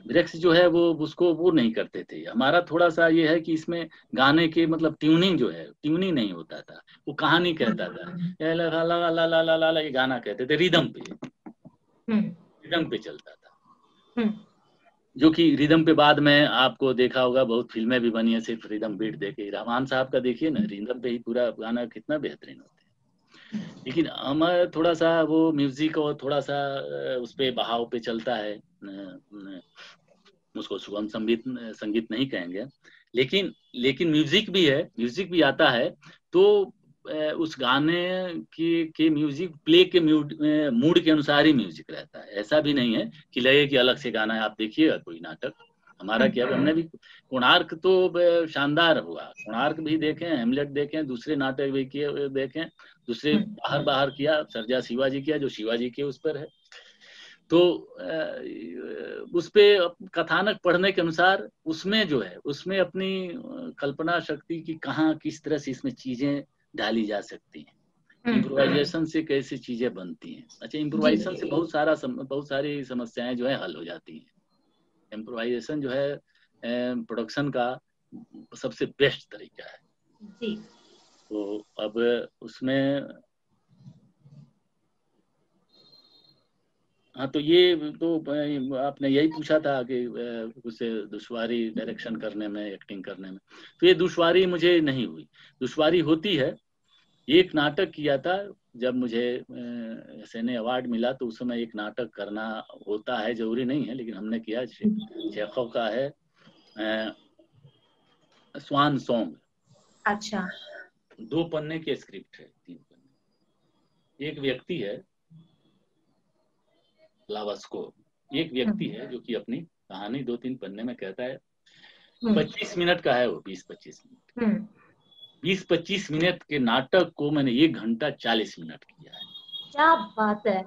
ब्रेख्त जो है वो उसको वो नहीं करते थे। हमारा थोड़ा सा ये है कि इसमें गाने के मतलब ट्यूनिंग जो है, ट्यूनिंग नहीं होता था, वो कहानी कहता था, ला ला ला ला ला ला, ये गाना कहते थे, रिदम पे चलता था। जो कि रिदम पे बाद में आपको देखा होगा बहुत फिल्में भी बनी है सिर्फ रिदम बीट देके। रहमान साहब का देखिए ना, रिदम पे ही पूरा गाना कितना बेहतरीन होता है। लेकिन हमारा थोड़ा सा वो म्यूजिक और थोड़ा सा उस पे बहाव पे चलता है, उसको सुगम संगीत नहीं कहेंगे, लेकिन म्यूजिक भी है, म्यूजिक भी आता है। तो उस गाने के म्यूजिक प्ले के मूड के अनुसार ही म्यूजिक रहता है। ऐसा भी नहीं है कि लगे कि अलग से गाना है। आप देखिएगा कोई नाटक हमारा क्या, हमने भी कोणार्क तो शानदार हुआ, कोणार्क भी देखें, हेमलेट देखें, दूसरे नाटक भी किए देखें, दूसरे बाहर किया, सर्जा शिवाजी किया जो शिवाजी के उस पर है। तो उस पे कथानक पढ़ने के अनुसार उसमें जो है उसमें अपनी कल्पना शक्ति की कहाँ किस तरह से इसमें चीजें डाली जा सकती हैं, इम्प्रोवाइजेशन से कैसे चीजें बनती हैं। अच्छा, इम्प्रोवाइजेशन से बहुत सारी समस्याएं जो है हल हो जाती हैं। इम्प्रोवाइजेशन जो है प्रोडक्शन का सबसे बेस्ट तरीका है जी। तो अब उसमें हाँ, तो ये तो आपने यही पूछा था कि उसे दुश्वारी डायरेक्शन करने में, एक्टिंग करने में, तो ये दुश्वारी मुझे नहीं हुई। दुश्वारी होती है, एक नाटक किया था जब मुझे सेने अवार्ड मिला, तो उस समय एक नाटक करना होता है, जरूरी नहीं है, लेकिन हमने किया। चेखव का है स्वान सॉन्ग। अच्छा। 2 पन्ने के स्क्रिप्ट है, 3 पन्ने। एक व्यक्ति है लावास्को, एक व्यक्ति है जो कि अपनी कहानी 2-3 पन्ने में कहता है। 25 मिनट का है वो, 20-25 मिनट। 20-25 मिनट के नाटक को मैंने 1 घंटा 40 मिनट किया है। क्या बात है।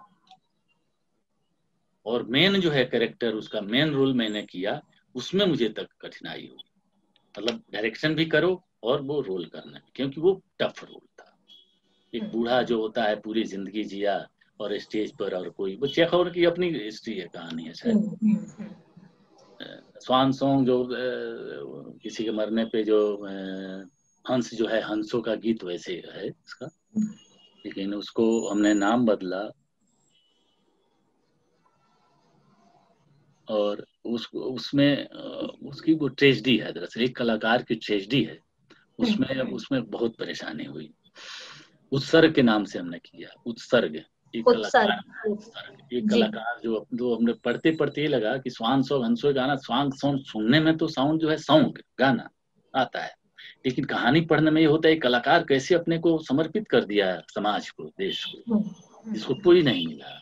और मेन जो है कैरेक्टर, उसका मेन रोल मैंने किया, उसमें मुझे तक कठिनाई हुई। मतलब डायरेक्शन भी करो और वो रोल करना, क्योंकि वो टफ रोल था। एक बूढ़ा जो होता है पूरी जिंदगी जिया और स्टेज पर, और कोई वो चेखव की अपनी हिस्ट्री है, कहानी है शायद। स्वान सॉन्ग जो किसी के मरने पे जो हंस जो है, हंसों का गीत वैसे है इसका, लेकिन उसको हमने नाम बदला। और उसमें उसकी वो ट्रेजेडी है, दरअसल एक कलाकार की ट्रेजेडी है उसमें बहुत परेशानी हुई। उत्सर्ग के नाम से हमने किया, उत्सर्ग। एक कलाकार जो हमने पढ़ते पढ़ते ही लगा कि स्वान सॉन्ग, हंसों गाना, स्वांग सॉन्ग सुनने में तो साउंड जो है सॉन्ग गाना आता है, लेकिन कहानी पढ़ने में ये होता है कलाकार कैसे अपने को समर्पित कर दिया समाज को, देश को, जिसको कोई नहीं मिला।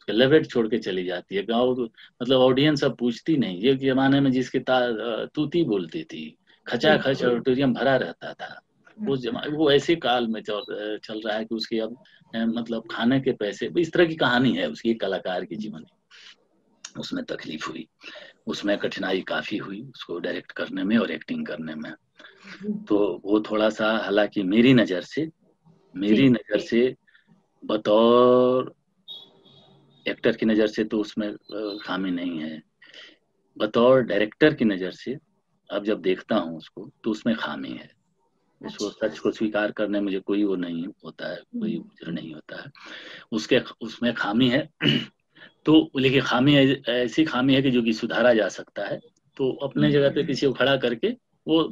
लेवेट छोड़ के चली जाती है। गाँव मतलब ऑडियंस अब पूछती नहीं। ये जमाने में जिसकी तूती बोलती थी, खचा खच ऑडिटोरियम भरा रहता था, वो ऐसे काल में चल रहा है कि उसकी अब मतलब खाने के पैसे, इस तरह की कहानी है उसकी, एक कलाकार के जीवन में। उसमें तकलीफ हुई, उसमें कठिनाई काफी हुई उसको डायरेक्ट करने में और एक्टिंग करने में। तो वो थोड़ा सा, हालांकि मेरी नजर से बतौर एक्टर की नज़र से तो उसमें खामी नहीं है, बतौर डायरेक्टर की नज़र से अब जब देखता हूँ उसको तो उसमें खामी है। उसको सच को स्वीकार करने मुझे कोई वो नहीं होता है, कोई उजर नहीं होता है। उसमें खामी है तो, लेकिन खामी ऐसी खामी है कि जो कि सुधारा जा सकता है। तो अपने जगह पे किसी को खड़ा करके वो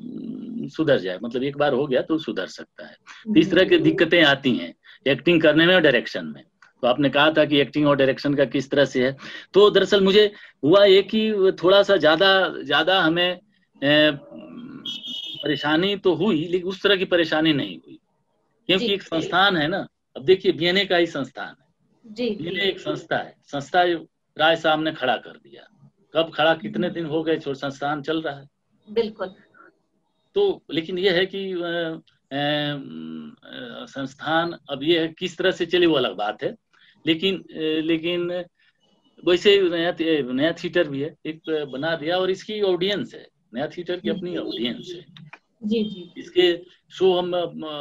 सुधर जाए, मतलब एक बार हो गया तो सुधर सकता है। तो इस तरह की दिक्कतें आती हैं एक्टिंग करने में और डायरेक्शन में। तो आपने कहा था कि एक्टिंग और डायरेक्शन का किस तरह से है, तो दरअसल मुझे हुआ ये कि थोड़ा सा ज्यादा हमें परेशानी तो हुई, लेकिन उस तरह की परेशानी नहीं हुई, क्योंकि एक संस्थान है ना। अब देखिए बीएनए का ही संस्थान है, बीएनए एक संस्था है, संस्था राय साहब ने खड़ा कर दिया। कब खड़ा, कितने दिन हो गए, संस्थान चल रहा है। बिल्कुल। तो लेकिन ये है कि संस्थान अब ये है किस तरह से चले वो अलग बात है, लेकिन वैसे नया थिएटर भी है, एक बना दिया, और इसकी ऑडियंस है, नया थिएटर की अपनी ऑडियंस है। जी जी। इसके शो हम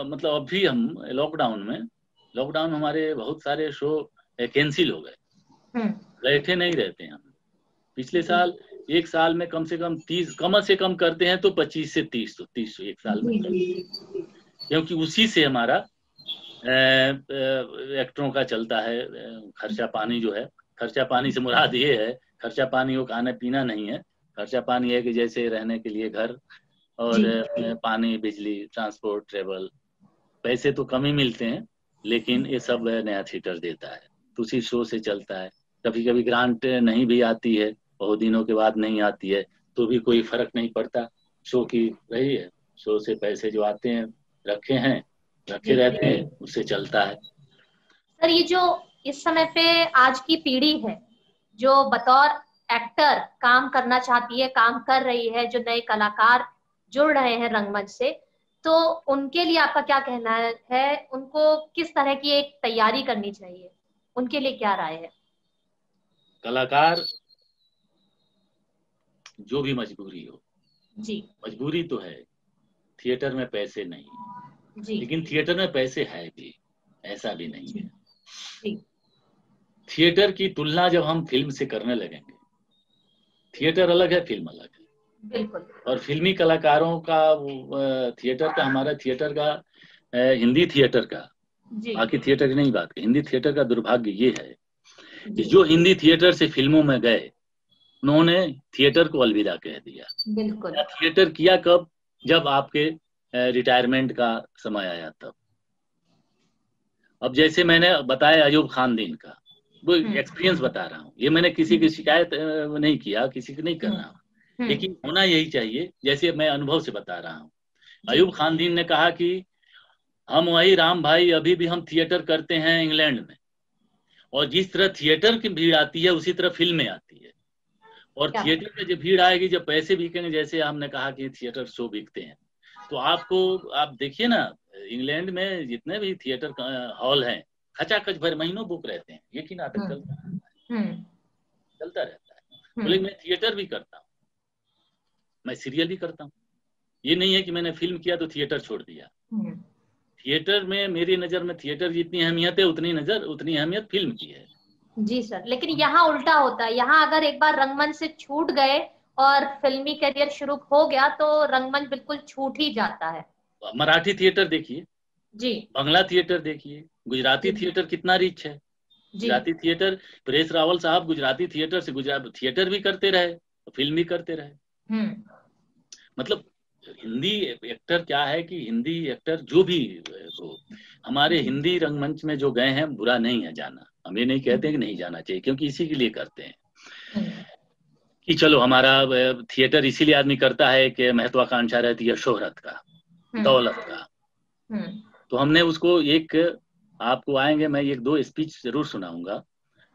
मतलब अभी हम लॉकडाउन हमारे बहुत सारे शो कैंसिल हो गए, बैठे नहीं रहते हैं हम। पिछले साल एक साल में कम से कम 30, कम से कम करते हैं तो 25 से 30 एक साल में, क्योंकि उसी से हमारा एक्टरों का चलता है खर्चा पानी जो है। खर्चा पानी से मुराद ये है, खर्चा पानी वो खाना पीना नहीं है, खर्चा पानी है कि जैसे रहने के लिए घर और पानी, बिजली, ट्रांसपोर्ट, ट्रेवल, पैसे तो कम ही मिलते हैं, लेकिन ये सब नया थिएटर देता है, तो उसी शो से चलता है। कभी कभी ग्रांट नहीं भी आती है, बहुत दिनों के बाद नहीं आती है, तो भी कोई फर्क नहीं पड़ता, शो की रही है, शो से पैसे जो आते हैं रखे रहते हैं, उससे चलता है। सर, ये जो इस समय पे आज की पीढ़ी है जो बतौर एक्टर काम करना चाहती है, काम कर रही है, जो नए कलाकार जुड़ रहे हैं रंगमंच से, तो उनके लिए आपका क्या कहना है? उनको किस तरह की एक तैयारी करनी चाहिए? उनके लिए क्या राय है? कलाकार जो भी मजबूरी हो, जी मजबूरी तो है, थिएटर में पैसे नहीं, जी लेकिन थिएटर में पैसे है भी, ऐसा भी नहीं है। जी थिएटर की तुलना जब हम फिल्म से करने लगेंगे, थिएटर अलग है, फिल्म अलग है। बिल्कुल। और फिल्मी कलाकारों का थिएटर का, हमारा थिएटर का, हिंदी थिएटर का, जी बाकी थिएटर की नहीं बात, हिंदी थिएटर का दुर्भाग्य ये है कि जी जो हिंदी थिएटर से फिल्मों में गए, उन्होंने थिएटर को अलविदा कह दिया। बिल्कुल। या थिएटर किया कब? जब आपके रिटायरमेंट का समय आया तब। अब जैसे मैंने बताया अयूब खान का, वो एक्सपीरियंस बता रहा हूँ, ये मैंने किसी की शिकायत नहीं किया, किसी की नहीं कर रहा हूँ, लेकिन होना यही चाहिए, जैसे मैं अनुभव से बता रहा हूँ। अयूब खान ने कहा कि हम वही राम भाई, अभी भी हम थिएटर करते हैं इंग्लैंड में, और जिस तरह थिएटर की भीड़ आती है उसी तरह फिल्में आती है, और थिएटर में जब भीड़ आएगी, जब पैसे बिकेंगे, जैसे हमने कहा कि थिएटर शो बिकते हैं, तो आप देखिए ना, इंग्लैंड में जितने भी थिएटर हॉल हैं, खचाखच भर, महीनों बुक रहते हैं, एक ही नाटक चलता रहता है। बोले मैं थिएटर भी करता हूँ, मैं सीरियल भी करता हूँ, ये नहीं है कि मैंने फिल्म किया तो थिएटर छोड़ दिया। थिएटर में, मेरी नजर में थिएटर जितनी अहमियत है, उतनी अहमियत फिल्म की है। जी सर, लेकिन यहाँ उल्टा होता है। यहाँ अगर एक बार रंगमंच से छूट गए और फिल्मी करियर शुरू हो गया तो रंगमंच बिल्कुल छूट ही जाता है। मराठी थिएटर देखिए जी, बांग्ला थिएटर देखिए, गुजराती थिएटर कितना रिच है। गुजराती थिएटर, परेश रावल साहब गुजराती थिएटर से गुजरात थिएटर भी करते रहे, फिल्म भी करते रहे। मतलब हिंदी एक्टर क्या है कि हिंदी एक्टर जो भी हो, हमारे हिंदी रंगमंच में जो गए हैं, बुरा नहीं है जाना, हम ये नहीं कहते कि नहीं जाना चाहिए, क्योंकि इसी के लिए करते हैं कि चलो हमारा थिएटर इसीलिए आदमी करता है कि महत्वाकांक्षा रहती है शोहरत का, दौलत का। तो हमने उसको एक, आपको आएंगे, मैं एक दो स्पीच जरूर सुनाऊंगा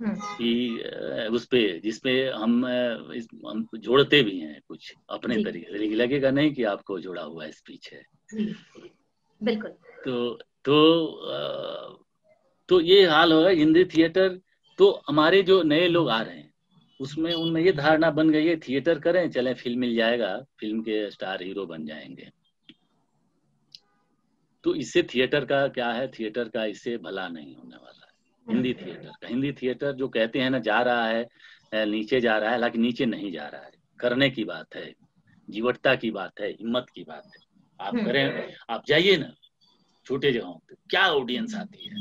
कि उस पे, जिसपे हम जोड़ते भी हैं कुछ अपने तरीके से, लगेगा नहीं कि आपको जोड़ा हुआ स्पीच है। बिल्कुल। तो ये हाल होगा हिंदी थिएटर। तो हमारे जो नए लोग आ रहे हैं, उनमें ये धारणा बन गई है, थिएटर करें, चलें फिल्म मिल जाएगा, फिल्म के स्टार हीरो बन जाएंगे। तो इससे थिएटर का क्या है, थिएटर का इससे भला नहीं होने वाला है। हिंदी थिएटर जो कहते हैं ना, जा रहा है, नीचे जा रहा है, हालांकि नीचे नहीं जा रहा है। करने की बात है, जीवटता की बात है, हिम्मत की बात है। आप करें, आप जाइए ना छोटे जगहों पे, क्या ऑडियंस आती है।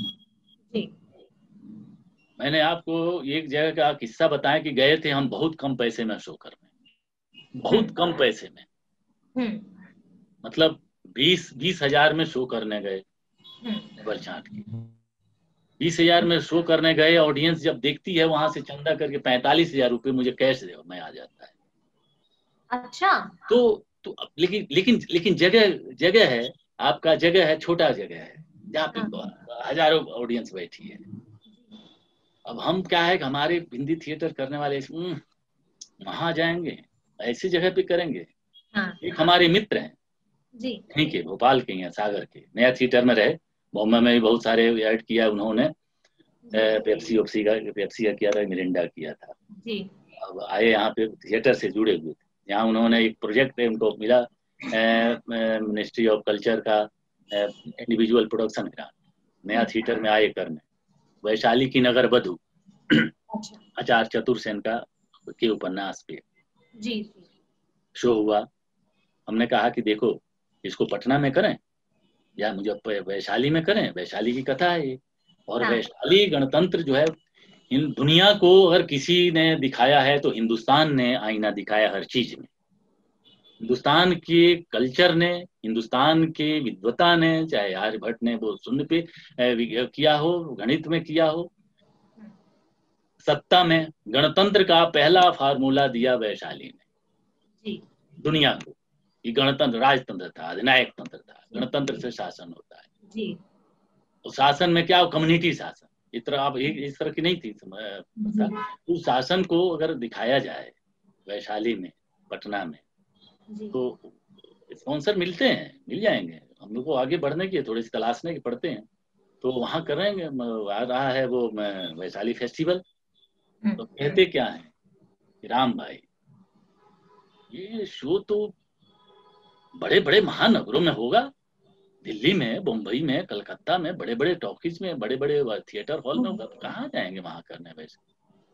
मैंने आपको एक जगह का किस्सा बताया कि गए थे हम बहुत कम पैसे में शो करने, बहुत कम पैसे में, मतलब 20 हजार में शो करने गए, बलछाट की 20 हजार में शो करने गए। ऑडियंस जब देखती है वहां से चंदा करके 45 हजार रुपये मुझे कैश दे, मैं आ जाता है। अच्छा। तो लेकिन जगह है, आपका जगह है, छोटा जगह है जहाँ पे हजारों ऑडियंस बैठी है। अब हम क्या है कि हमारे हिंदी थिएटर करने वाले वहां जाएंगे, ऐसी जगह पे करेंगे। एक हमारे मित्र हैं यहीं के, भोपाल के हैं, सागर के, नया थिएटर में रहे, बॉम्बे में भी बहुत सारे ऐड किया उन्होंने, पेप्सी का किया था, मिरिंडा किया था। अब आए यहाँ पे थिएटर से जुड़े हुए थे। यहाँ उन्होंने एक प्रोजेक्ट है, उनको मिला मिनिस्ट्री ऑफ कल्चर का इंडिविजुअल प्रोडक्शन ग्रांट, नया थिएटर में आए करने, वैशाली की नगर बधू आचार्य चतुर सेन का के उपन्यास पे शो हुआ। हमने कहा कि देखो, इसको पटना में करें या मुझे वैशाली में करें, वैशाली की कथा है ये। और वैशाली गणतंत्र जो है, इन दुनिया को अगर किसी ने दिखाया है तो हिंदुस्तान ने आईना दिखाया हर चीज में। हिंदुस्तान के कल्चर ने, हिंदुस्तान के विद्वता ने, चाहे आर्यभट्ट ने वो शून्य पे किया हो, गणित में किया हो, सत्ता में गणतंत्र का पहला फार्मूला दिया वैशाली ने दुनिया को। ये गणतंत्र राजतंत्र था, अधिनायक तंत्र था, गणतंत्र से शासन होता है। और शासन में क्या, कम्युनिटी शासन, इस तरह की नहीं थी उस शासन को अगर दिखाया जाए वैशाली में, पटना में, तो स्पॉन्सर मिल जाएंगे। हम लोग को आगे बढ़ने की, थोड़ी सी तलाशने की पड़ते हैं, तो वहां करेंगे। आ रहा है वो वैशाली फेस्टिवल, तो कहते क्या है कि राम भाई ये शो तो बड़े बड़े महानगरों में होगा, दिल्ली में, मुंबई में, कलकत्ता में, बड़े बड़े टॉकीज में, बड़े बड़े थिएटर हॉल में होगा, तो कहाँ जाएंगे वहां करने वैसे।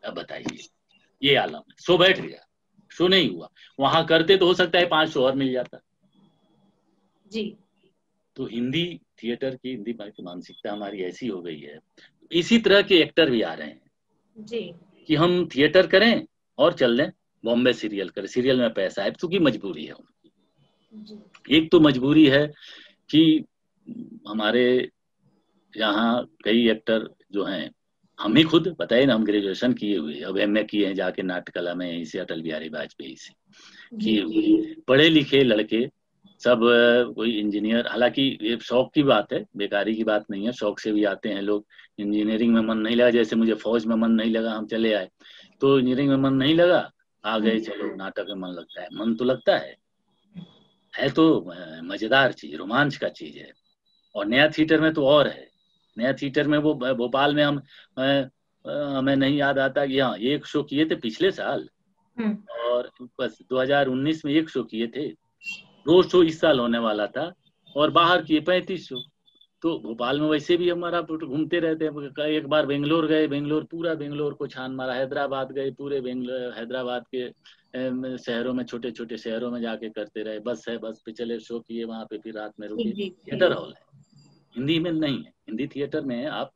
अब बताइए, ये आलम है। शो बैठ गया, शो नहीं हुआ, वहां करते तो हो सकता है 5 शो और मिल जाता जी। तो हिंदी थिएटर की, हिंदी की मानसिकता हमारी ऐसी हो गई है। इसी तरह के एक्टर भी आ रहे हैं जी कि हम थिएटर करें और चल दें बॉम्बे सीरियल करें, सीरियल में पैसा है, क्योंकि मजबूरी है उनकी। एक तो मजबूरी है कि हमारे यहाँ कई एक्टर जो हैं, हम ही खुद बताइए ना, हम ग्रेजुएशन किए हुए, अब एमए किए हैं जाके नाट्यकला में, यहीं से अटल बिहारी वाजपेयी से किए हुए, पढ़े लिखे लड़के सब, कोई इंजीनियर, हालांकि ये शौक की बात है, बेकारी की बात नहीं है, शौक से भी आते हैं लोग। इंजीनियरिंग में मन नहीं लगा, जैसे मुझे फौज में मन नहीं लगा, हम चले आए, तो इंजीनियरिंग में मन नहीं लगा, आ गए, चलो नाटक में मन लगता है, मन तो लगता है तो मजेदार चीज, रोमांच का चीज है। और नया थिएटर में तो और है, नया थिएटर में वो भोपाल में हम हमें नहीं याद आता कि हाँ एक शो किए थे पिछले साल, और बस 2019 में एक शो किए थे, 2 शो इस साल होने वाला था, और बाहर किए 35 शो। तो भोपाल में वैसे भी हमारा घूमते रहते हैं, एक बार बेंगलोर गए, बेंगलोर पूरा बेंगलोर को छान मारा, हैदराबाद गए, पूरे बेंगलोर हैदराबाद के शहरों में, छोटे छोटे शहरों में जाके करते रहे, बस है, बस पे चले, शो किए वहां पे, फिर रात में रुके। थिएटर हॉल है, हिंदी में नहीं है। हिंदी थिएटर में आप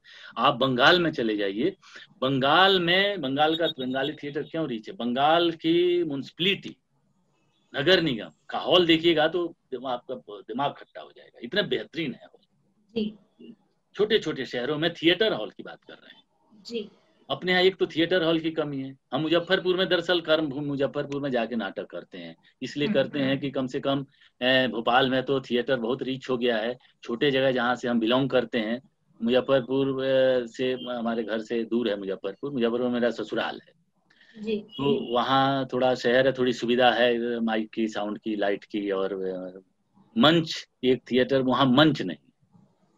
बंगाल में चले जाइए, बंगाल में, बंगाली थिएटर क्यों रीच है, बंगाल की म्युनिसिपैलिटी, नगर निगम का हॉल देखिएगा तो आपका दिमाग खट्टा हो जाएगा, इतने बेहतरीन है हॉल। छोटे छोटे शहरों में थिएटर हॉल की बात कर रहे हैं जी। अपने यहाँ एक तो थिएटर हॉल की कमी है। हम मुजफ्फरपुर में, दरअसल कर्म भूमि मुजफ्फरपुर में जाके नाटक करते हैं, इसलिए करते हैं कि कम से कम भोपाल में तो थिएटर बहुत रीच हो गया है। छोटे जगह जहाँ से हम बिलोंग करते हैं, मुजफ्फरपुर से, हमारे घर से दूर है मुजफ्फरपुर, मुजफ्फरपुर मेरा ससुराल है जी। तो वहाँ थोड़ा शहर है, थोड़ी सुविधा है माइक की, साउंड की, लाइट की, और मंच, एक थिएटर, वहाँ मंच नहीं,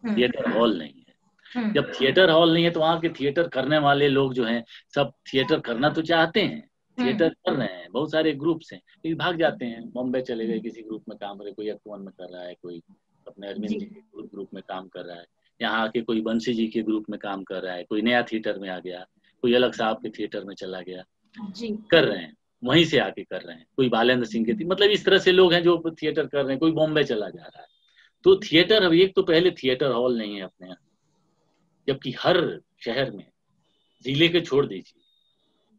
थिएटर हॉल नहीं है। जब थिएटर हॉल नहीं है तो वहाँ के थिएटर करने वाले लोग जो हैं, सब थिएटर करना तो चाहते हैं, थिएटर कर रहे हैं, बहुत सारे ग्रुप्स हैं, लेकिन भाग जाते हैं, बॉम्बे चले गए, किसी ग्रुप में काम कर रहे, कोई एक्ट1 में कर रहा है, कोई अपने अरविंद जी के ग्रुप में काम कर रहा है, यहाँ आके कोई बंसी जी के ग्रुप में काम कर रहा है, कोई नया थिएटर में आ गया, कोई अलग साहब के थिएटर में चला गया जी, कर रहे हैं, वहीं से आके कर रहे हैं, कोई बालेंद्र सिंह के, मतलब इस तरह से लोग हैं जो थिएटर कर रहे हैं, कोई बॉम्बे चला जा रहा है। तो थिएटर, अब एक तो पहले थिएटर हॉल नहीं है अपने यहाँ, जबकि हर शहर में, जिले के छोड़ दीजिए,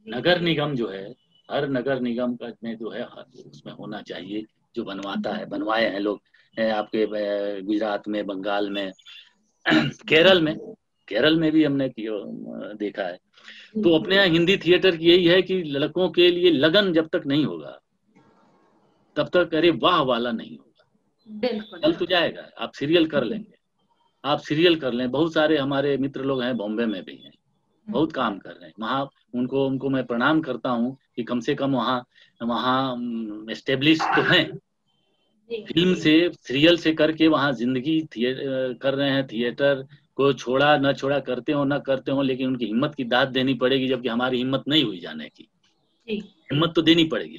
नगर निगम जो है, हर नगर निगम का में जो है उसमें होना चाहिए, जो बनवाता है, बनवाए हैं लोग आपके गुजरात में, बंगाल में, केरल में भी हमने देखा है। तो अपने यहाँ हिंदी थिएटर की यही है कि लड़कों के लिए लगन जब तक नहीं होगा तब तक अरे वाह वाला नहीं होगा। बिल्कुल चल तो जाएगा, आप सीरियल कर लेंगे, आप सीरियल कर लें, बहुत सारे हमारे मित्र लोग हैं बॉम्बे में भी हैं, बहुत काम कर रहे हैं वहाँ, उनको मैं प्रणाम करता हूँ कि कम से कम वहाँ एस्टेब्लिश तो हैं, फिल्म से, सीरियल से करके वहाँ जिंदगी कर रहे हैं, थिएटर को छोड़ा न छोड़ा, करते हो न करते हो, लेकिन उनकी हिम्मत की दाद देनी पड़ेगी, जबकि हमारी हिम्मत नहीं हुई जाने की, हिम्मत तो देनी पड़ेगी।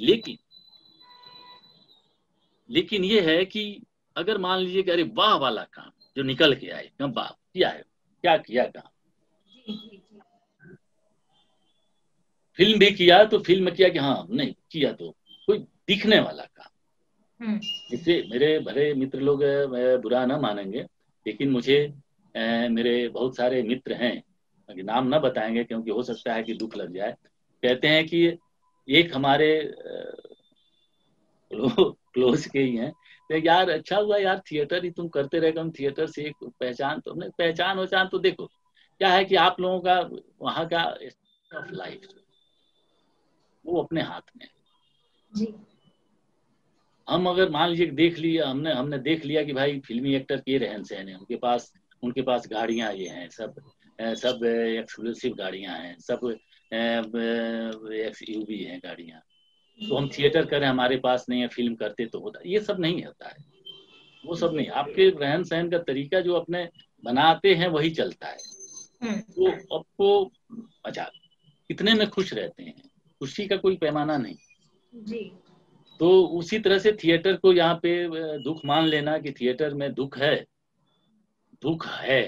लेकिन ये है कि अगर मान लीजिए कि अरे वाह वाला काम जो निकल के आए, वाह किया है, क्या किया काम, फिल्म भी किया तो फिल्म किया कि हाँ नहीं किया, तो कोई दिखने वाला काम। इससे मेरे भले मित्र लोग बुरा ना मानेंगे, लेकिन मुझे मेरे बहुत सारे मित्र हैं, नाम ना बताएंगे क्योंकि हो सकता है कि दुख लग जाए, कहते हैं कि एक हमारे क्लोज के ही हैं, तो यार अच्छा हुआ यार थिएटर ही तुम करते रहे, हम थिएटर से एक पहचान, तो हमने पहचान तो देखो क्या है कि आप लोगों का वहाँ का ऑफ लाइफ वो अपने हाथ में जी। हम अगर मान लीजिए देख लिया, हमने देख लिया कि भाई फिल्मी एक्टर के रहन सहन है, उनके पास गाड़ियां ये हैं, सब एक्सक्लूसिव गाड़ियां हैं, सब एक्सयूवी हैं गाड़ियां, तो हम थिएटर करें, हमारे पास नहीं है, फिल्म करते तो होता, ये सब नहीं होता है, वो सब नहीं, आपके रहन सहन का तरीका जो अपने बनाते हैं वही चलता है। तो आपको अच्छा, इतने में खुश रहते हैं, खुशी का कोई पैमाना नहीं जी। तो उसी तरह से थिएटर को यहाँ पे दुख मान लेना कि थिएटर में दुख है, दुख है,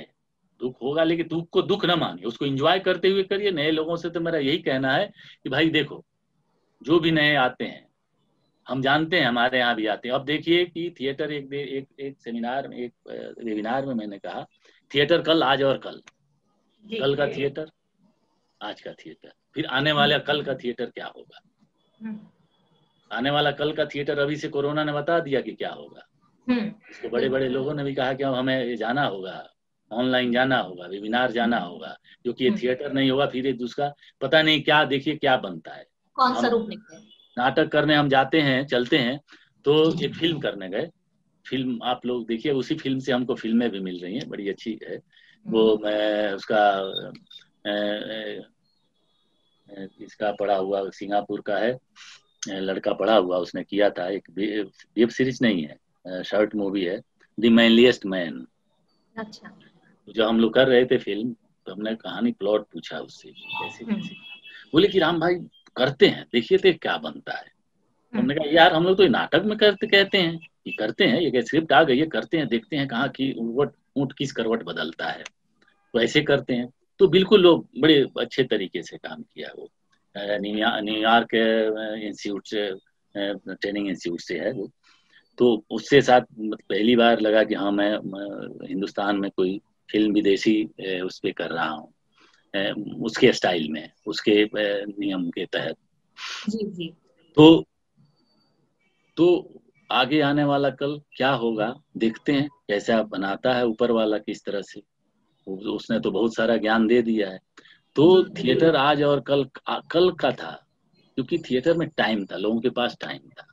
दुख होगा, लेकिन दुख को दुख ना मानिए, उसको एंजॉय करते हुए करिए। नए लोगों से तो मेरा यही कहना है कि भाई देखो, जो भी नए आते हैं, हम जानते हैं, हमारे यहाँ भी आते हैं। अब देखिए कि थिएटर एक सेमिनार में, एक वेबिनार में मैंने कहा, थिएटर कल, आज और कल। कल का थिएटर, आज का थिएटर, फिर आने वाला कल का थिएटर क्या होगा। आने वाला कल का थिएटर अभी से कोरोना ने बता दिया कि क्या होगा। इसको बड़े बड़े लोगों ने भी कहा कि अब हमें जाना होगा, ऑनलाइन जाना होगा, वेबिनार जाना होगा, क्योंकि ये थिएटर नहीं होगा, फिर ये दूसरा पता नहीं क्या, देखिए क्या बनता है, कौन सा रूप निकले। नाटक करने हम जाते हैं, चलते हैं, तो एक फिल्म करने गए, फिल्म आप लोग देखिए, उसी फिल्म से हमको फिल्में भी मिल रही हैं, बड़ी अच्छी है वो। मैं उसका इसका पढ़ा हुआ, सिंगापुर का है लड़का पढ़ा हुआ, उसने किया था, एक वेब सीरीज नहीं है, शॉर्ट मूवी है, द मैनलीएस्ट मैन। अच्छा। तो जब हम लोग कर रहे थे फिल्म, तो हमने कहानी प्लॉट पूछा उससे, कैसे कैसे, बोले कि राम भाई करते हैं, देखिए तो क्या बनता है। हमने कहा यार हम लोग तो नाटक में करते कहते हैं कि करते हैं, ये स्क्रिप्ट आ गई है, करते हैं, देखते हैं कहाँ की ऊँट किस करवट बदलता है, तो ऐसे करते हैं। तो बिल्कुल लोग बड़े अच्छे तरीके से काम किया। वो न्यूयॉर्क इंस्टीट्यूट से, ट्रेनिंग इंस्टीट्यूट से है वो, तो उससे साथ पहली बार लगा कि हाँ मैं हिंदुस्तान में कोई फिल्म विदेशी उस पर कर रहा हूँ, उसके स्टाइल में, उसके नियम के तहत। जी जी। तो आगे आने वाला कल क्या होगा देखते हैं, कैसा बनाता है ऊपर वाला, किस तरह से। उसने तो बहुत सारा ज्ञान दे दिया है। तो थिएटर आज और कल का था, क्योंकि थिएटर में टाइम था, लोगों के पास टाइम था,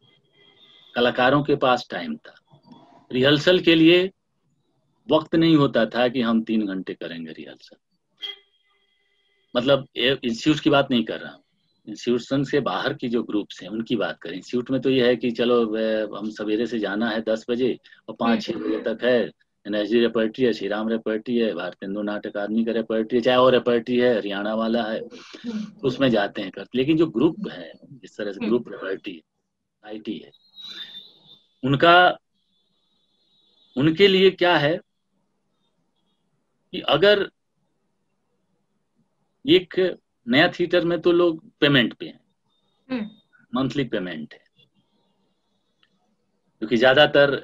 कलाकारों के पास टाइम था, रिहर्सल के लिए वक्त नहीं होता था कि हम 3 घंटे करेंगे रिहर्सल। मतलब इंस्टीट्यूट की बात नहीं कर रहा हूँ, इंस्टीट्यूशन से बाहर की जो ग्रुप्स हैं उनकी बात करें। इंस्टीट्यूट में तो ये है कि चलो हम सवेरे से जाना है 10 बजे और 5-6 बजे तक है, एनर्जी रेपर्टरी है, श्री राम रेपर्टरी है, भारतीय हिंदू नाटक अकादमी का रेपर्टरी है, चाहे और रेपर्टरी है, हरियाणा वाला है, तो उसमें जाते हैं करते। लेकिन जो ग्रुप है, जिस तरह से ग्रुप रेपर्टरी आईटी है, उनके लिए क्या है कि अगर एक नया थिएटर में तो लोग पेमेंट पे हैं, मंथली पेमेंट है, क्योंकि ज्यादातर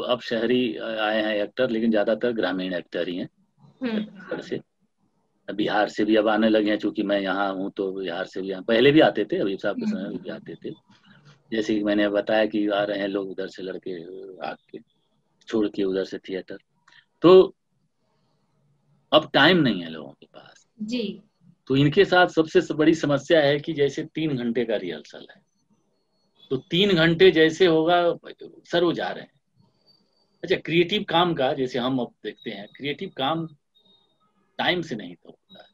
अब शहरी आए हैं एक्टर, लेकिन ज्यादातर ग्रामीण एक्टर ही हैं। से बिहार से भी अब आने लगे हैं, चूंकि मैं यहाँ हूँ तो बिहार से भी, पहले भी आते थे, अभी साहब के समय में भी आते थे। जैसे कि मैंने बताया कि आ रहे हैं लोग उधर से, लड़के आके छोड़ के उधर से थिएटर। तो अब टाइम नहीं है लोगों के पास जी। तो इनके साथ सबसे बड़ी समस्या है कि जैसे 3 घंटे का रिहर्सल है, तो 3 घंटे जैसे होगा सर वो जा रहे हैं। अच्छा, क्रिएटिव काम का जैसे हम अब देखते हैं, क्रिएटिव काम टाइम से नहीं तो होता है,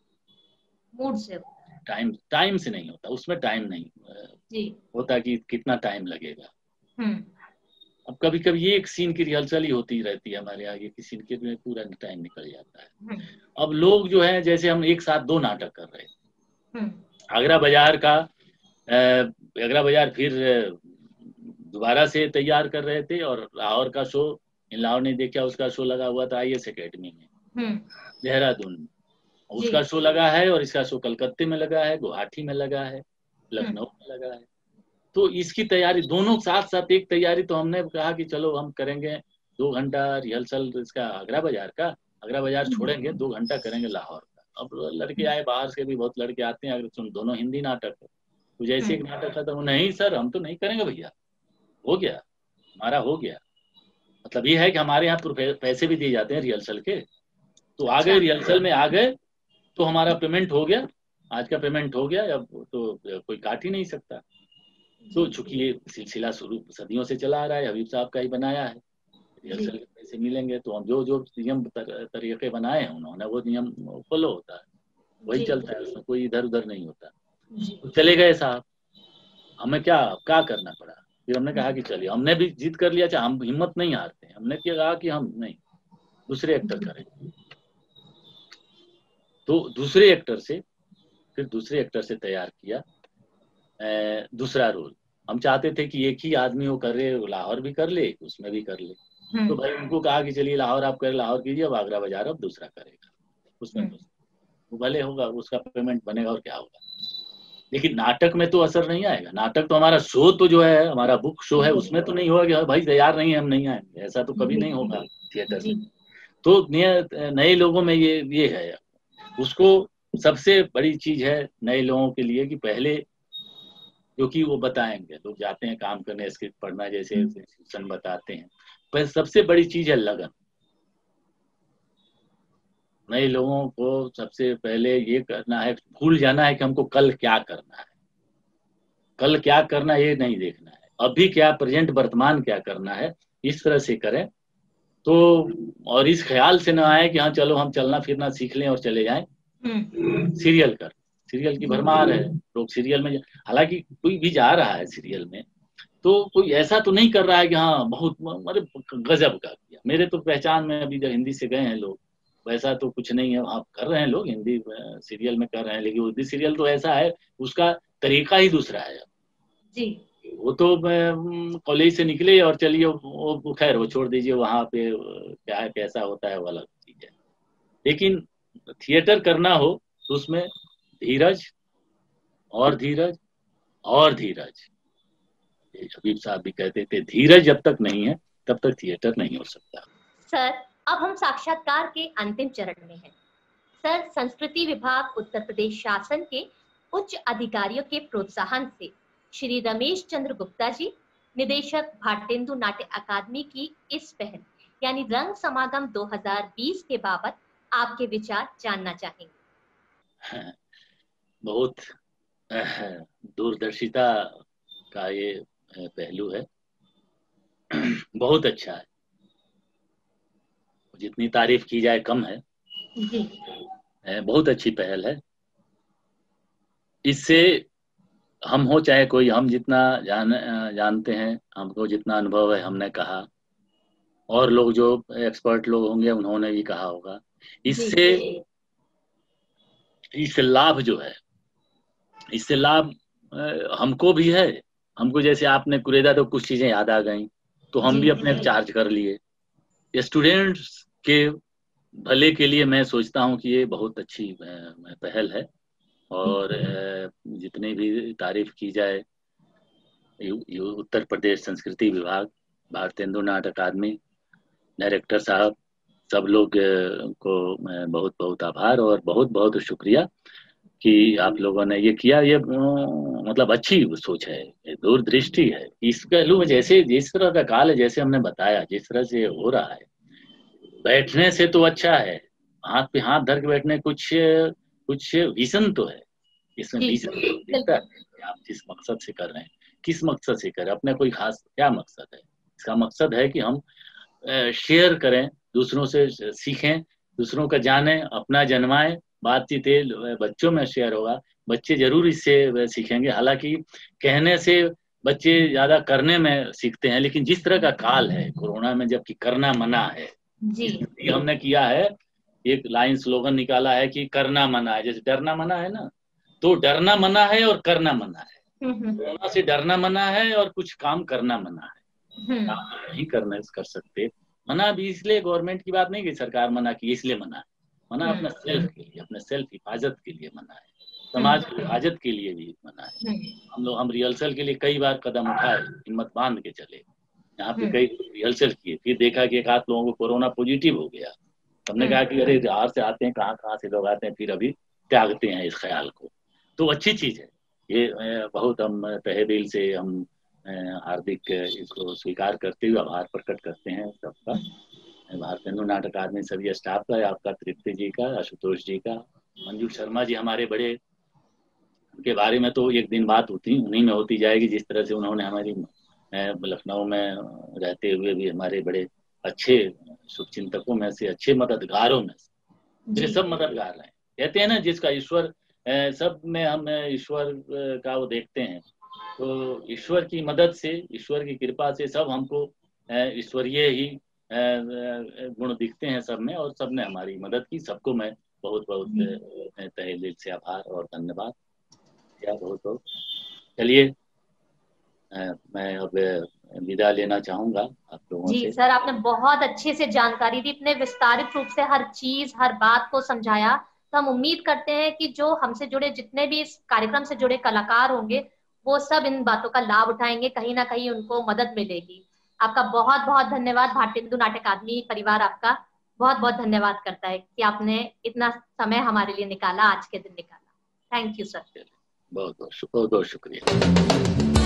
मूड से, टाइम से नहीं होता, उसमें टाइम नहीं जी होता कि कितना टाइम लगेगा। अब कभी कभी एक सीन की रिहर्सल ही होती रहती है हमारे आगे, किसी सीन के में पूरा टाइम निकल जाता है। अब लोग जो है, जैसे हम एक साथ 2 नाटक कर रहे हैं, आगरा बाजार का, आगरा बाजार फिर दोबारा से तैयार कर रहे थे, और लाहौर का शो, इन लाहौर ने देखा, उसका शो लगा हुआ था IS अकेडमी में देहरादून में, उसका शो लगा है, और इसका शो कलकत्ते में लगा है, गुवाहाटी में लगा है, लखनऊ में लगा है। तो इसकी तैयारी दोनों साथ साथ, एक तैयारी तो हमने कहा कि चलो हम करेंगे 2 घंटा रिहर्सल इसका आगरा बाजार छोड़ेंगे, 2 घंटा करेंगे लाहौर का। अब लड़के आए बाहर से भी, बहुत लड़के आते हैं, अगर सुन दोनों हिंदी नाटक है, तो जैसे एक नाटक खत्म, नहीं सर हम तो नहीं करेंगे भैया, हो गया हमारा, हो गया। मतलब ये है कि हमारे यहाँ पैसे भी दिए जाते हैं रिहर्सल के, तो आ गए रिहर्सल में आ गए तो हमारा पेमेंट हो गया, आज का पेमेंट हो गया, अब तो कोई काट ही नहीं सकता। तो चूंकि ये सिलसिला शुरू सदियों से चला आ रहा है, हबीब साहब का ही बनाया है, रिहर्सल के पैसे मिलेंगे, तो हम जो नियम तरीके बनाए हैं उन्होंने, वो नियम फॉलो होता है, वही चलता है, उसमें कोई इधर उधर नहीं होता। तो चले गए साहब, हमें क्या करना पड़ा, फिर हमने कहा कि चलिए, हमने भी जिद कर लिया, चाहे हम हिम्मत नहीं हारते, हमने क्या कहा कि हम नहीं, दूसरे एक्टर करेंगे। तो दूसरे एक्टर से तैयार किया दूसरा रोल। हम चाहते थे कि एक ही आदमी वो कर रहे, लाहौर भी कर ले, उसमें भी कर ले। तो भाई उनको कहा कि चलिए लाहौर आप करें, लाहौर कीजिए, अब आगरा बाजार अब दूसरा करेगा, उसमें वो भले होगा, उसका पेमेंट बनेगा और क्या होगा। लेकिन नाटक में तो असर नहीं आएगा। नाटक तो हमारा शो तो जो है, हमारा बुक शो है, उसमें तो नहीं होगा कि भाई तैयार नहीं है हम नहीं आएंगे, ऐसा तो कभी नहीं होगा थिएटर में। तो नए लोगों में ये है। उसको सबसे बड़ी चीज है नए लोगों के लिए कि पहले, क्योंकि वो बताएंगे, लोग जाते हैं काम करने, स्क्रिप्ट पढ़ना, जैसे इंस्टीट्यूशन बताते हैं, पर सबसे बड़ी चीज है लगन। नए लोगों को सबसे पहले ये करना है, भूल जाना है कि हमको कल क्या करना है। कल क्या करना ये नहीं देखना है, अभी क्या, प्रेजेंट वर्तमान क्या करना है, इस तरह से करें तो। और इस ख्याल से ना आए कि हाँ चलो हम चलना फिरना सीख लें और चले जाएं। सीरियल की भरमार है, लोग सीरियल में, हालांकि कोई भी जा रहा है सीरियल में तो कोई ऐसा तो नहीं कर रहा है कि हाँ बहुत गजब का किया। मेरे तो पहचान में अभी जब हिंदी से गए हैं लोग, वैसा तो कुछ नहीं है। हाँ कर रहे हैं लोग, हिंदी सीरियल में कर रहे हैं, लेकिन उर्दू सीरियल तो ऐसा है, उसका तरीका ही दूसरा है जी। वो तो कॉलेज से निकले और चलिए, वो खैर वो छोड़ दीजिए, वहां पे क्या है कैसा होता है वो अलग चीज है। लेकिन थिएटर करना हो तो उसमें धीरज और धीरज और धीरज। हबीब साहब भी कहते थे धीरज जब तक नहीं है तब तक थिएटर नहीं हो सकता। सर अब हम साक्षात्कार के अंतिम चरण में हैं। सर, संस्कृति विभाग उत्तर प्रदेश शासन के उच्च अधिकारियों के प्रोत्साहन से श्री रमेश चंद्र गुप्ता जी, निदेशक भारतेंदु नाट्य अकादमी की इस पहल यानी रंग समागम 2020 के बाबत आपके विचार जानना चाहेंगे। बहुत दूरदर्शिता का ये पहलू है, बहुत अच्छा है, जितनी तारीफ की जाए कम है जी। बहुत अच्छी पहल है। इससे हम हो चाहे कोई, हम जितना जानते हैं, हमको जितना अनुभव है, हमने कहा, और लोग जो एक्सपर्ट लोग होंगे उन्होंने भी कहा होगा, इससे लाभ जो है, इससे लाभ हमको भी है। हमको जैसे आपने कुरेदा तो कुछ चीजें याद आ गई, तो हम भी अपने चार्ज कर लिए। स्टूडेंट्स के भले के लिए मैं सोचता हूँ कि ये बहुत अच्छी पहल है। और जितनी भी तारीफ की जाए, उत्तर प्रदेश संस्कृति विभाग, भारतेंदु नाट्य अकादमी, डायरेक्टर साहब, सब लोग को बहुत बहुत आभार और बहुत बहुत शुक्रिया कि आप लोगों ने ये किया। ये मतलब अच्छी सोच है, दूरदृष्टि है। इस पहलू में जैसे जिस तरह का काल है, जैसे हमने बताया, जिस तरह से हो रहा है, बैठने से तो अच्छा है, हाथ पे हाथ धर के बैठने, कुछ विजन तो है इसमें, विजन दिखता है कि आप जिस मकसद से कर रहे हैं, किस मकसद से कर रहे हैं, अपना कोई खास क्या मकसद है। इसका मकसद है कि हम शेयर करें, दूसरों से सीखें, दूसरों का जाने, अपना जन्माएं, बातचीत बच्चों में शेयर होगा, बच्चे जरूर इससे सीखेंगे। हालांकि कहने से बच्चे ज्यादा करने में सीखते हैं, लेकिन जिस तरह का काल है कोरोना में, जबकि करना मना है जी, हमने किया है, एक लाइन स्लोगन निकाला है कि करना मना है। जैसे डरना मना है ना, तो डरना मना है और करना मना है। कोरोना से डरना मना है और कुछ काम करना मना है। काम नहीं कर सकते। मना भी इसलिए गवर्नमेंट की बात नहीं कि सरकार मना की इसलिए मना है, मना अपना सेल्फ के लिए, अपने सेल्फ हिफाजत के लिए मना है, समाज की हिफाजत के लिए भी मना है। हम रिहर्सल के लिए कई बार कदम उठाए, हिम्मत बांध के चले, यहाँ पे कई रिहर्सल किए, फिर देखा कि एक आध लोगों को कोरोना पॉजिटिव हो गया। हमने कहा कि अरे बाहर से आते हैं, कहाँ से लोग आते हैं, फिर अभी त्यागते हैं इस ख्याल को। तो अच्छी चीज है ये, बहुत हम तहे दिल से हम हार्दिक इसको स्वीकार करते हुए आभार प्रकट करते हैं सबका, भारतेंदु नाट्य अकादमी सभी स्टाफ का, आपका तृप्ति जी का, आशुतोष जी का, मंजू शर्मा जी हमारे बड़े, उनके बारे में तो एक दिन बात होती उन्हीं में होती जाएगी। जिस तरह से उन्होंने हमारी लखनऊ में रहते हुए भी हमारे बड़े अच्छे शुभचिंतकों में से, अच्छे मददगारों में से, ये सब मददगार हैं। कहते हैं ना जिसका ईश्वर, सब में हम ईश्वर का वो देखते हैं, तो ईश्वर की मदद से, ईश्वर की कृपा से सब हमको ईश्वरीय ही गुण दिखते हैं सब में, और सब ने हमारी मदद की। सबको मैं बहुत बहुत तहे दिल से आभार और धन्यवाद। बहुत बहुत चलिए, मैं अब विदा लेना चाहूंगा आप लोगों जी से। सर, आपने बहुत अच्छे से जानकारी दी, इतने विस्तारित रूप से हर चीज हर बात को समझाया। तो हम उम्मीद करते हैं कि जो हमसे जुड़े जितने भी इस कार्यक्रम से जुड़े कलाकार होंगे वो सब इन बातों का लाभ उठाएंगे, कहीं ना कहीं उनको मदद मिलेगी। आपका बहुत बहुत धन्यवाद। भारतेंदु नाट्य अकादमी परिवार आपका बहुत बहुत धन्यवाद करता है कि आपने इतना समय हमारे लिए निकाला, आज के दिन निकाला। Thank you sir. बहुत बहुत शुक्रिया।